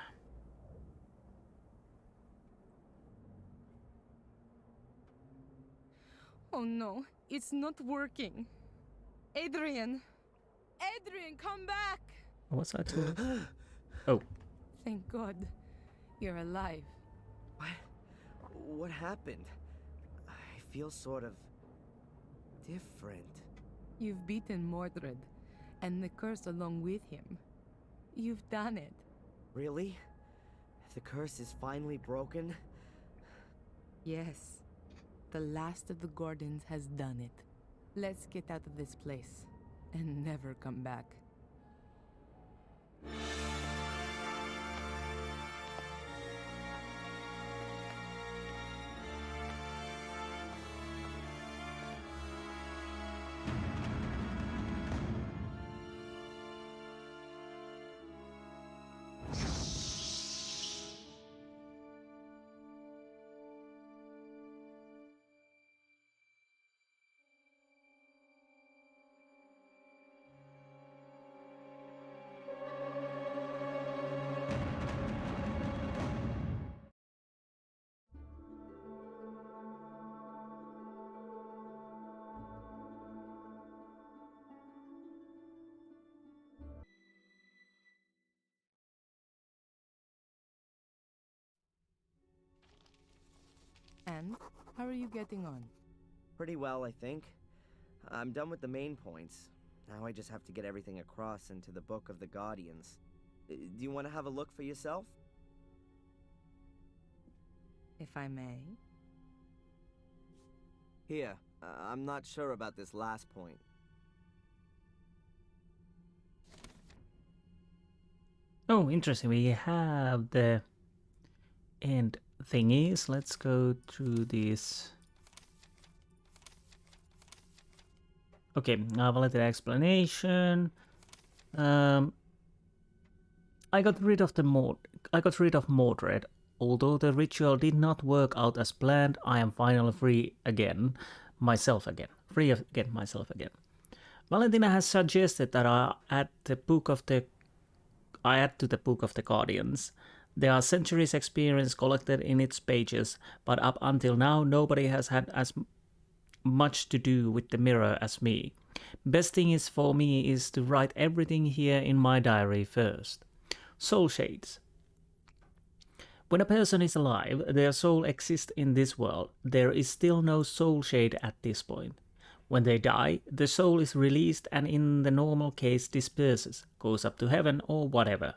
Oh no, it's not working. Adrian! Adrian, come back! What's that tool? Oh, Thank God. You're alive. What happened? I feel sort of different. You've beaten Mordred, and the curse along with him. You've done it. Really? The curse is finally broken? Yes. The last of the Gordons has done it. Let's get out of this place and never come back. And how are you getting on? Pretty well, I think. I'm done with the main points. Now I just have to get everything across into the Book of the Guardians. Do you want to have a look for yourself? If I may. Here, I'm not sure about this last point. oh, interesting. We have the end thingies. Let's go through these. Okay, valid explanation. I got rid of Mordred. Although the ritual did not work out as planned, I am finally free again. Myself again. Valentina has suggested that I add to the Book of the Guardians. There are centuries' experience collected in its pages, but up until now nobody has had as much to do with the mirror as me. Best thing is for me is to write everything here in my diary first. Soul shades. When a person is alive, their soul exists in this world. There is still no soul shade at this point. When they die, the soul is released and in the normal case disperses, goes up to heaven or whatever.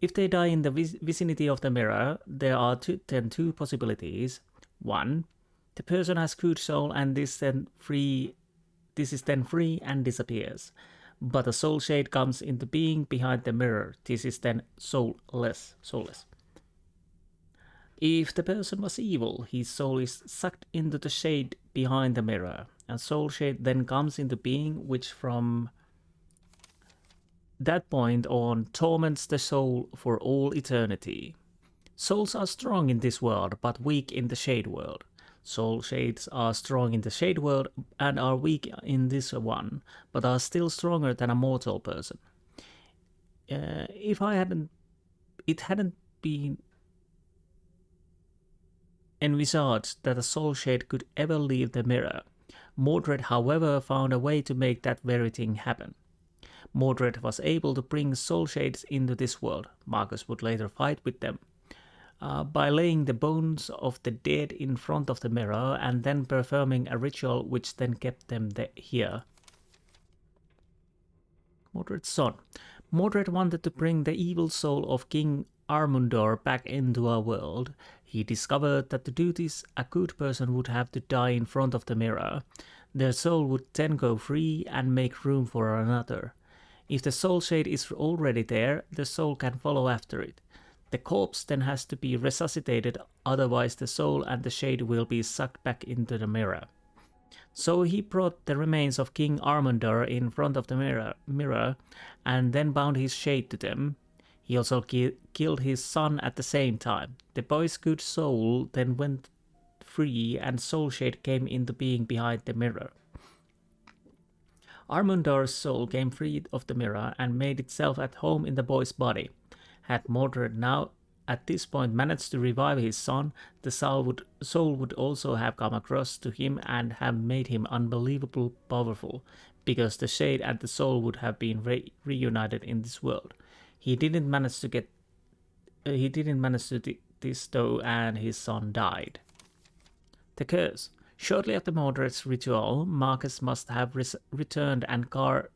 If they die in the vicinity of the mirror, there are then two possibilities. One, the person has good soul and this is then free and disappears. But a soul shade comes into being behind the mirror. This is then soulless. If the person was evil, his soul is sucked into the shade behind the mirror. A soul shade then comes into being, which from that point on torments the soul for all eternity. Souls are strong in this world, but weak in the shade world. Soul shades are strong in the shade world and are weak in this one, but are still stronger than a mortal person. It hadn't been envisaged that a soul shade could ever leave the mirror. Mordred, however, found a way to make that very thing happen. Mordred was able to bring soul shades into this world. Marcus would later fight with them. By laying the bones of the dead in front of the mirror and then performing a ritual which then kept them here. Mordred's son. Mordred wanted to bring the evil soul of King Armundor back into our world. He discovered that to do this, a good person would have to die in front of the mirror. Their soul would then go free and make room for another. If the soul shade is already there, the soul can follow after it. The corpse then has to be resuscitated, otherwise the soul and the shade will be sucked back into the mirror. So he brought the remains of King Armundor in front of the mirror and then bound his shade to them. He also killed his son at the same time. The boy's good soul then went free and soul shade came into being behind the mirror. Armundor's soul came free of the mirror and made itself at home in the boy's body. Had Mordred now at this point managed to revive his son, the soul would also have come across to him and have made him unbelievably powerful. because the shade and the soul would have been reunited in this world. He didn't manage to this though, and his son died. The curse. Shortly after Mordred's ritual, Marcus must have returned and guarded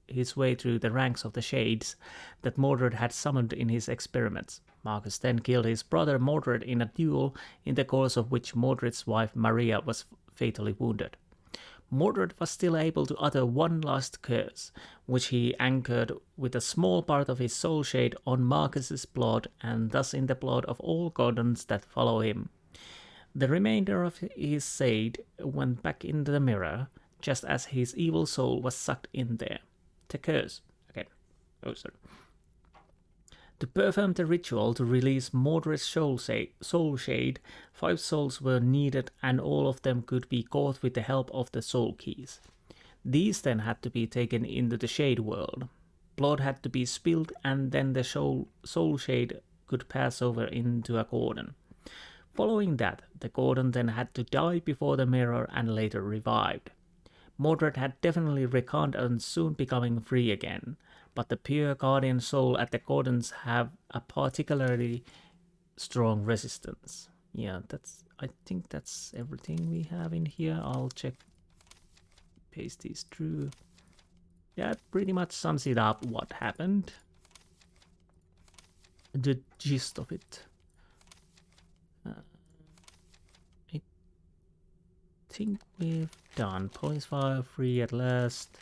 his way through the ranks of the shades that Mordred had summoned in his experiments. Marcus then killed his brother Mordred in a duel, in the course of which Mordred's wife Maria was fatally wounded. Mordred was still able to utter one last curse, which he anchored with a small part of his soul shade on Marcus's blood, and thus in the blood of all Gordons that follow him. The remainder of his shade went back into the mirror, just as his evil soul was sucked in there. The curse. Okay. Oh, sorry. To perform the ritual to release Mordred's soul shade, 5 souls were needed, and all of them could be caught with the help of the soul keys. These then had to be taken into the shade world. Blood had to be spilled, and then the soul shade could pass over into a Gordon. Following that, the Gordon then had to die before the mirror and later revived. Mordred had definitely reckoned on soon becoming free again, but the pure guardian soul at the Gordons have a particularly strong resistance. Yeah, I think that's everything we have in here. I'll check, paste these through. That pretty much sums it up what happened. The gist of it. I think we've done. Police file free at last.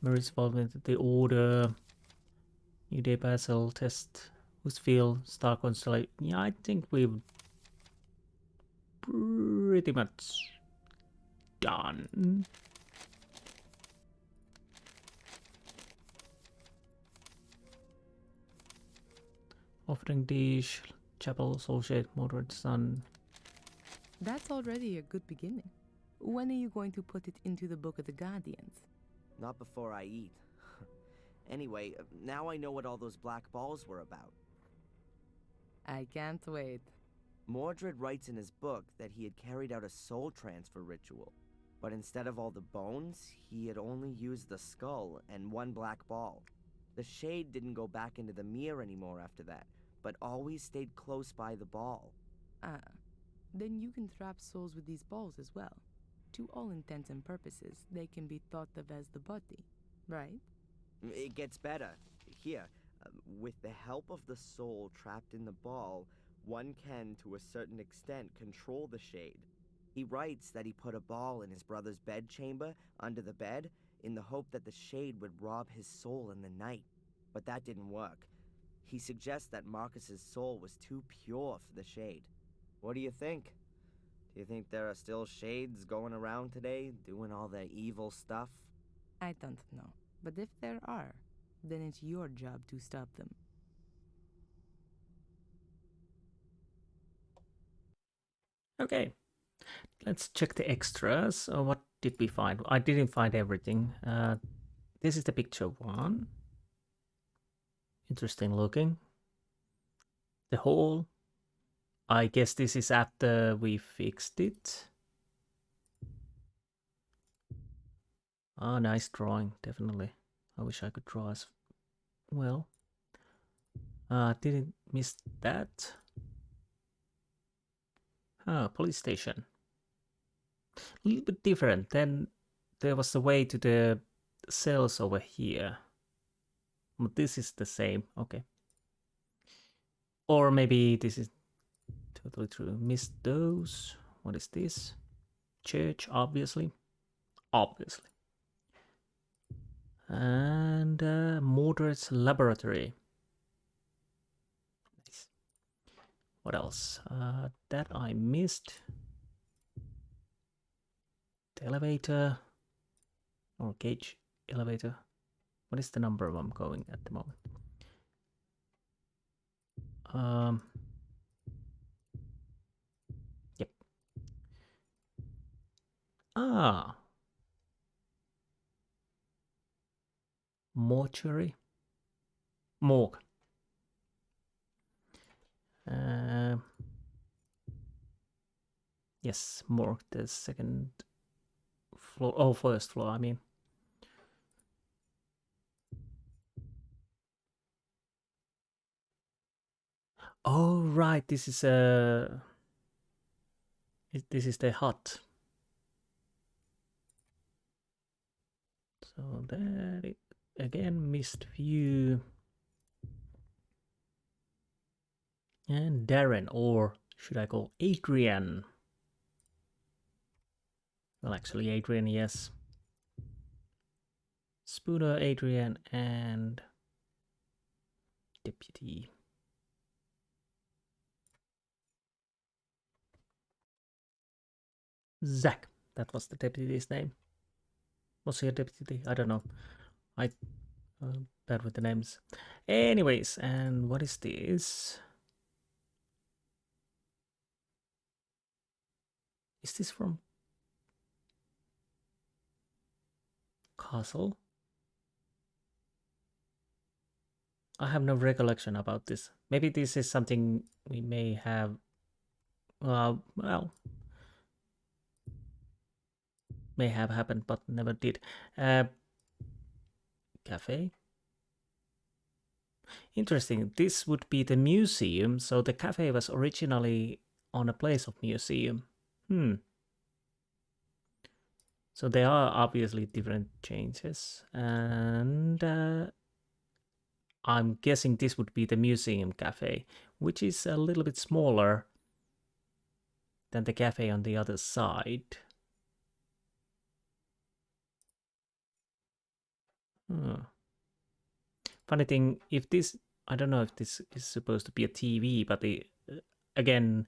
Mary's involvement with the order. New Day Basil test. Who'sfield, Star Constellation. Yeah, I think we've pretty much done. Offering dish, chapel, soul shade, Mordred sun. That's already a good beginning. When are you going to put it into the Book of the Guardians? Not before I eat. Anyway, now I know what all those black balls were about. I can't wait. Mordred writes in his book that he had carried out a soul transfer ritual, but instead of all the bones, he had only used the skull and 1 black ball. The shade didn't go back into the mirror anymore after that, but always stayed close by the ball. Ah, then you can trap souls with these balls as well. To all intents and purposes, they can be thought of as the body, right? It gets better. Here, with the help of the soul trapped in the ball, one can, to a certain extent, control the shade. He writes that he put a ball in his brother's bedchamber, under the bed, in the hope that the shade would rob his soul in the night. But that didn't work. He suggests that Marcus's soul was too pure for the shade. What do you think? Do you think there are still shades going around today, doing all their evil stuff? I don't know. But if there are, then it's your job to stop them. Okay, let's check the extras. What did we find? I didn't find everything. This is the picture one. Interesting looking. The hall. I guess this is after we fixed it. Ah, nice drawing, definitely. I wish I could draw as well. Didn't miss that. Police station. A little bit different. Then there was the way to the cells over here. But this is the same. Okay. Or maybe this is totally true. Missed those. What is this? Church, obviously. Obviously. And Mordred's laboratory. Nice. What else? That I missed. The elevator. Or cage elevator. What is the number I'm going at the moment? Yep. Mortuary. Morgue. Yes, morgue, the second floor. Oh, first floor, I mean. Oh, right, this is this is the hut. So that it, again, missed view. And Darren, or should I call Adrian? Well, actually, Adrian, yes. Spooner, Adrian, and Deputy. Zach, that was the deputy's name. Was he a deputy? I don't know. I bad with the names. Anyways, and what is this? Is this from Castle? I have no recollection about this. Maybe this is something we may have. Well, may have happened, but never did. Cafe. Interesting. This would be the museum. So the cafe was originally on a place of museum. So there are obviously different changes, and I'm guessing this would be the museum cafe, which is a little bit smaller than the cafe on the other side. Funny thing, if this, I don't know if this is supposed to be a TV, but again,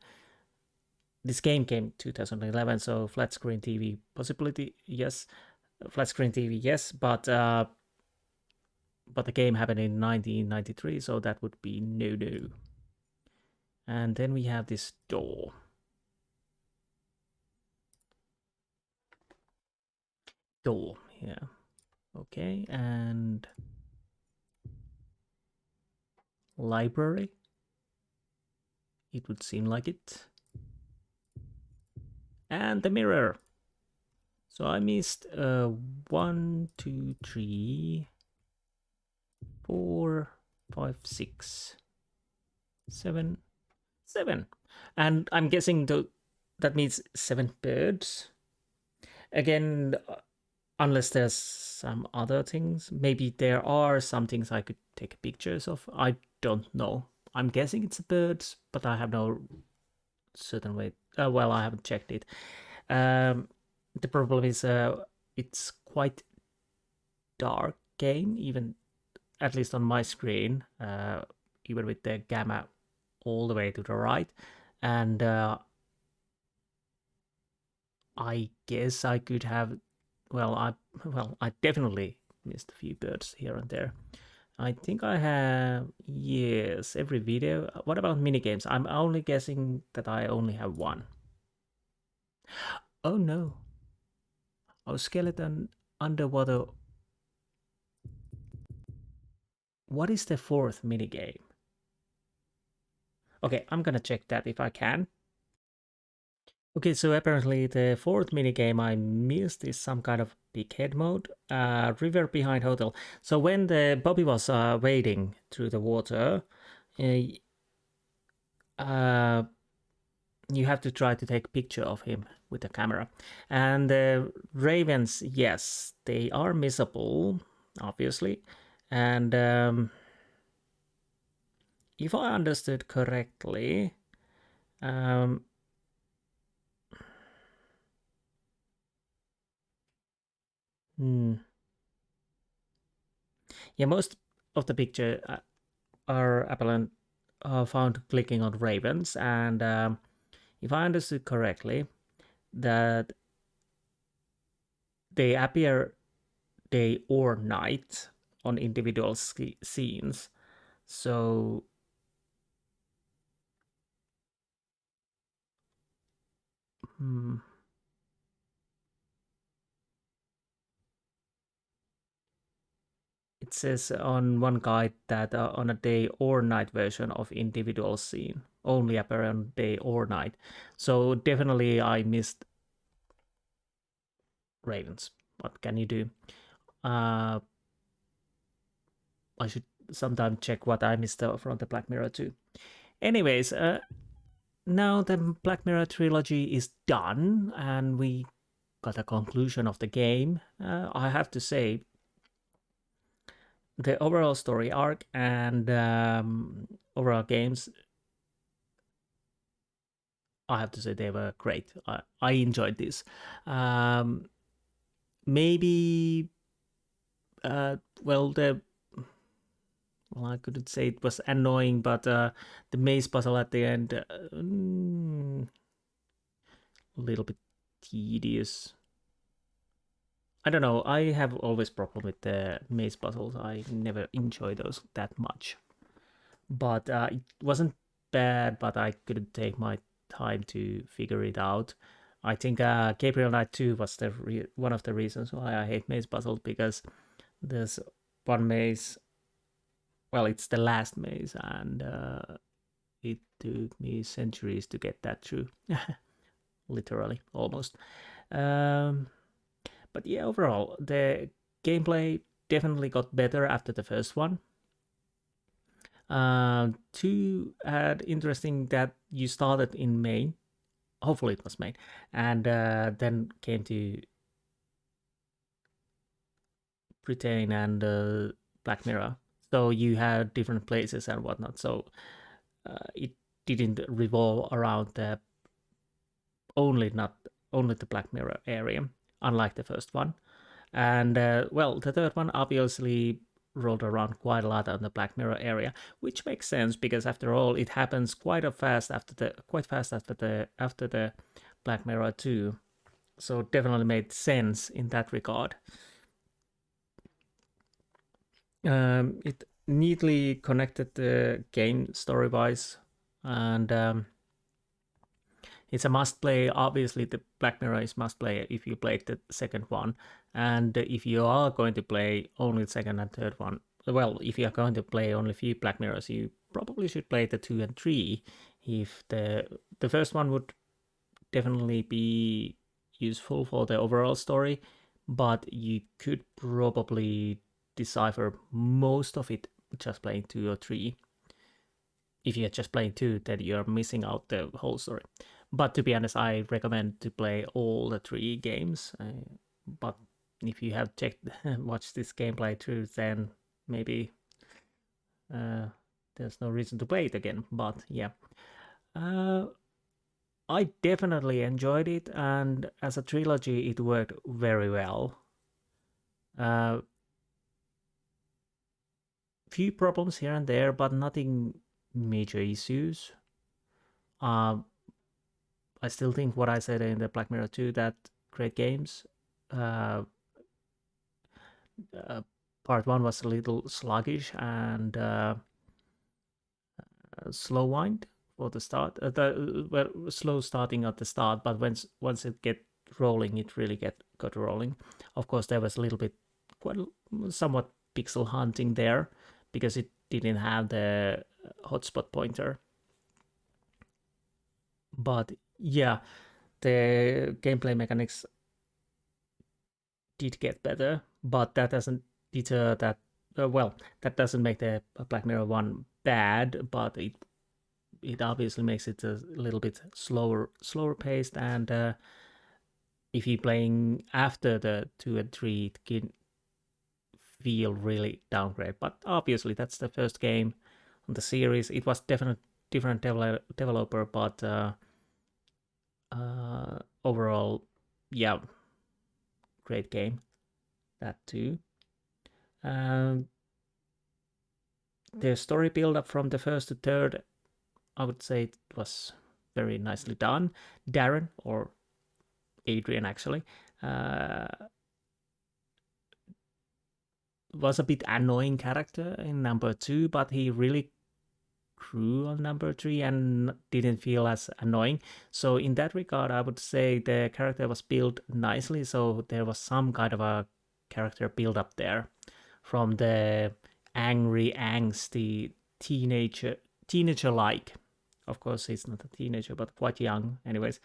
this game came 2011, so flat screen TV possibility, yes. Flat screen TV, yes, but the game happened in 1993, so that would be no. And then we have this door. Door, yeah. Okay, and library. It would seem like it. And the mirror. So I missed 1, 2, 3, 4, 5, 6, 7, 7. And I'm guessing that means 7 birds. Again, unless there's some other things. Maybe there are some things I could take pictures of. I don't know. I'm guessing it's birds, but I have no certain way. Well, I haven't checked it. The problem is it's quite dark game, even at least on my screen, even with the gamma all the way to the right. And I guess I could have, I definitely missed a few birds here and there. I think I have, yes, every video. What about minigames? I'm only guessing that I only have one. Oh no. Oh, skeleton underwater. What is the 4th minigame? Okay, I'm gonna check that if I can. Okay, so apparently the 4th minigame I missed is some kind of big head mode. River behind hotel. So when the Bobby was wading through the water, you have to try to take a picture of him with the camera. And the ravens, yes, they are missable, obviously. And if I understood correctly, yeah, most of the picture are apparent found clicking on ravens, and if I understood correctly, that they appear day or night on individual scenes. So it says on one guide that on a day or night version of individual scene only appear on day or night. So definitely I missed ravens. What can you do? I should sometime check what I missed from the Black Mirror 2. Anyways, now the Black Mirror trilogy is done, and we got a conclusion of the game. I have to say, the overall story arc and overall games, I have to say they were great. I enjoyed this. Maybe, well, I couldn't say it was annoying, but the maze puzzle at the end, a little bit tedious. I don't know. I have always problem with the maze puzzles. I never enjoy those that much. But it wasn't bad, but I couldn't take my time to figure it out. I think Gabriel Knight 2 was one of the reasons why I hate maze puzzles, because there's one maze, well, it's the last maze, and it took me centuries to get that through. Literally, almost. But yeah, overall, the gameplay definitely got better after the first one. 2 had interesting that you started in Maine. Hopefully it was Maine. And then came to Britain and Black Mirror. So you had different places and whatnot. So it didn't revolve around only the Black Mirror area, unlike the first one. And well, the third one obviously rolled around quite a lot on the Black Mirror area, which makes sense because after all, it happens quite fast after the Black Mirror 2. So definitely made sense in that regard. It neatly connected the game story-wise, and it's a must-play. Obviously, the Black Mirror is must-play if you played the second one. And if you are going to play only the second and third one, well, if you are going to play only a few Black Mirrors, you probably should play the 2 and 3. If the first one would definitely be useful for the overall story, but you could probably decipher most of it just playing 2 or 3. If you're just playing 2, then you're missing out the whole story. But to be honest, I recommend to play all the 3 games. But if you have watched this gameplay through, then maybe there's no reason to play it again. But yeah, I definitely enjoyed it, and as a trilogy, it worked very well. Few problems here and there, but nothing major issues. I still think what I said in the Black Mirror 2, that great games. Part 1 was a little sluggish and slow wind for the start. Slow starting at the start, but once it get rolling, it really got rolling. Of course, there was a little bit, somewhat pixel hunting there because it didn't have the hotspot pointer. But yeah, the gameplay mechanics did get better, but that doesn't deter that. That doesn't make the Black Mirror 1 bad, but it obviously makes it a little bit slower paced, and if you're playing after the 2 and 3, it can feel really downgrade. But obviously, that's the first game on the series. It was definitely different developer, but overall, yeah, great game. That too. The story build up from the first to third, I would say it was very nicely done. Darren, or Adrian actually, was a bit annoying character in number 2, but he really grew on number 3 and didn't feel as annoying. So in that regard, I would say the character was built nicely, so there was some kind of a character build up there, from the angry, angsty teenager like. Of course, he's not a teenager, but quite young anyways.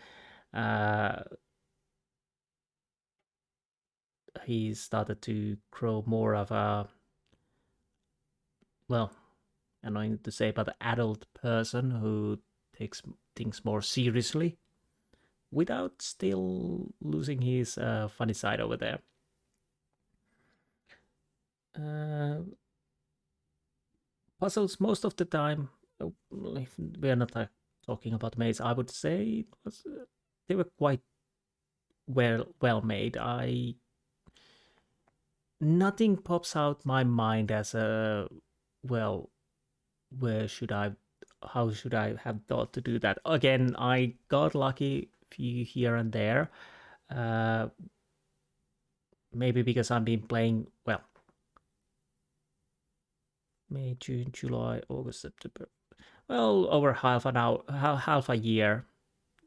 he started to grow more of a, well, annoying to say, but adult person who takes things more seriously without still losing his funny side over there. Puzzles most of the time, if we are not talking about maze, I would say they were quite well made. Nothing pops out my mind as a, well, how should I have thought to do that? Again, I got lucky few here and there. Maybe because I've been playing, well, May, June, July, August, September. Well, over half a year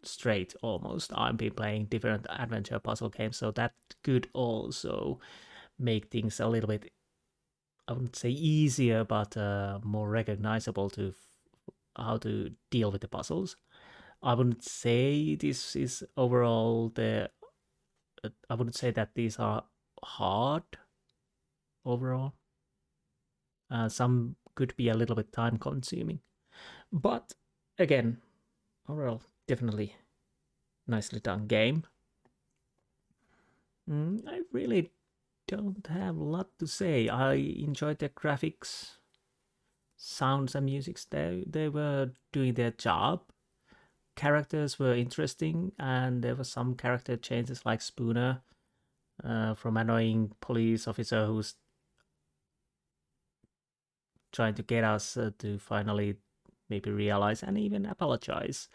straight almost. I've been playing different adventure puzzle games, so that could also make things a little bit, I wouldn't say easier, but more recognizable to how to deal with the puzzles. I wouldn't say this is overall I wouldn't say that these are hard overall. Some could be a little bit time consuming. But again, overall, definitely nicely done game. I really don't have a lot to say. I enjoyed the graphics, sounds and music. They were doing their job. Characters were interesting, and there were some character changes like Spooner, from annoying police officer who's trying to get us to finally maybe realize and even apologize.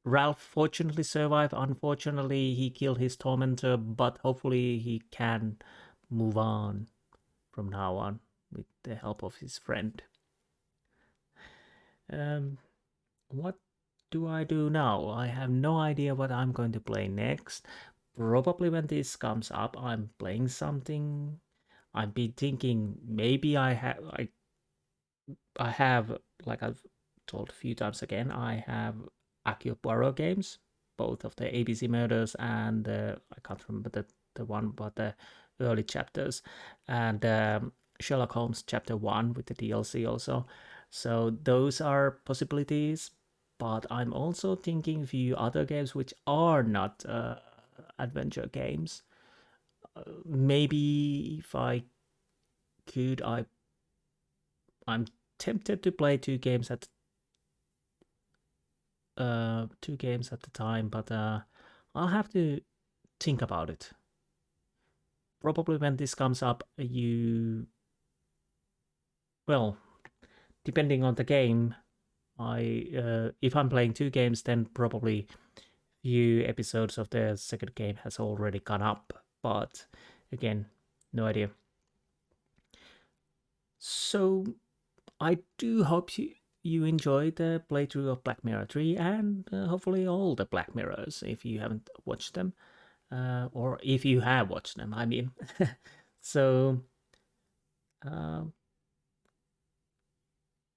Ralph fortunately survived. Unfortunately, he killed his tormentor, but hopefully he can move on from now on with the help of his friend. What do I do now? I have no idea what I'm going to play next. Probably when this comes up, I'm playing something. I've been thinking maybe I have, like I've told a few times again, I have Akio Poirot games, both of the ABC Murders and I can't remember the one, but the early chapters, and Sherlock Holmes Chapter 1 with the DLC also. So those are possibilities, but I'm also thinking a few other games which are not adventure games. Maybe if I could, I'm tempted to play two games at the time, but I'll have to think about it. Probably when this comes up, well, depending on the game, if I'm playing two games, then probably few episodes of the second game has already gone up, but again, no idea. So I do hope you enjoyed the playthrough of Black Mirror 3 and hopefully all the Black Mirrors if you haven't watched them, or if you have watched them, I mean. So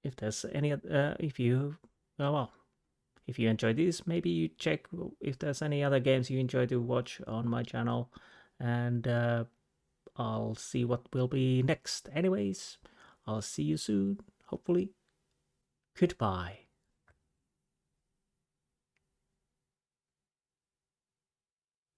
if there's any if you enjoy this, maybe you check if there's any other games you enjoy to watch on my channel, and I'll see what will be next. Anyways, I'll see you soon, hopefully. Goodbye.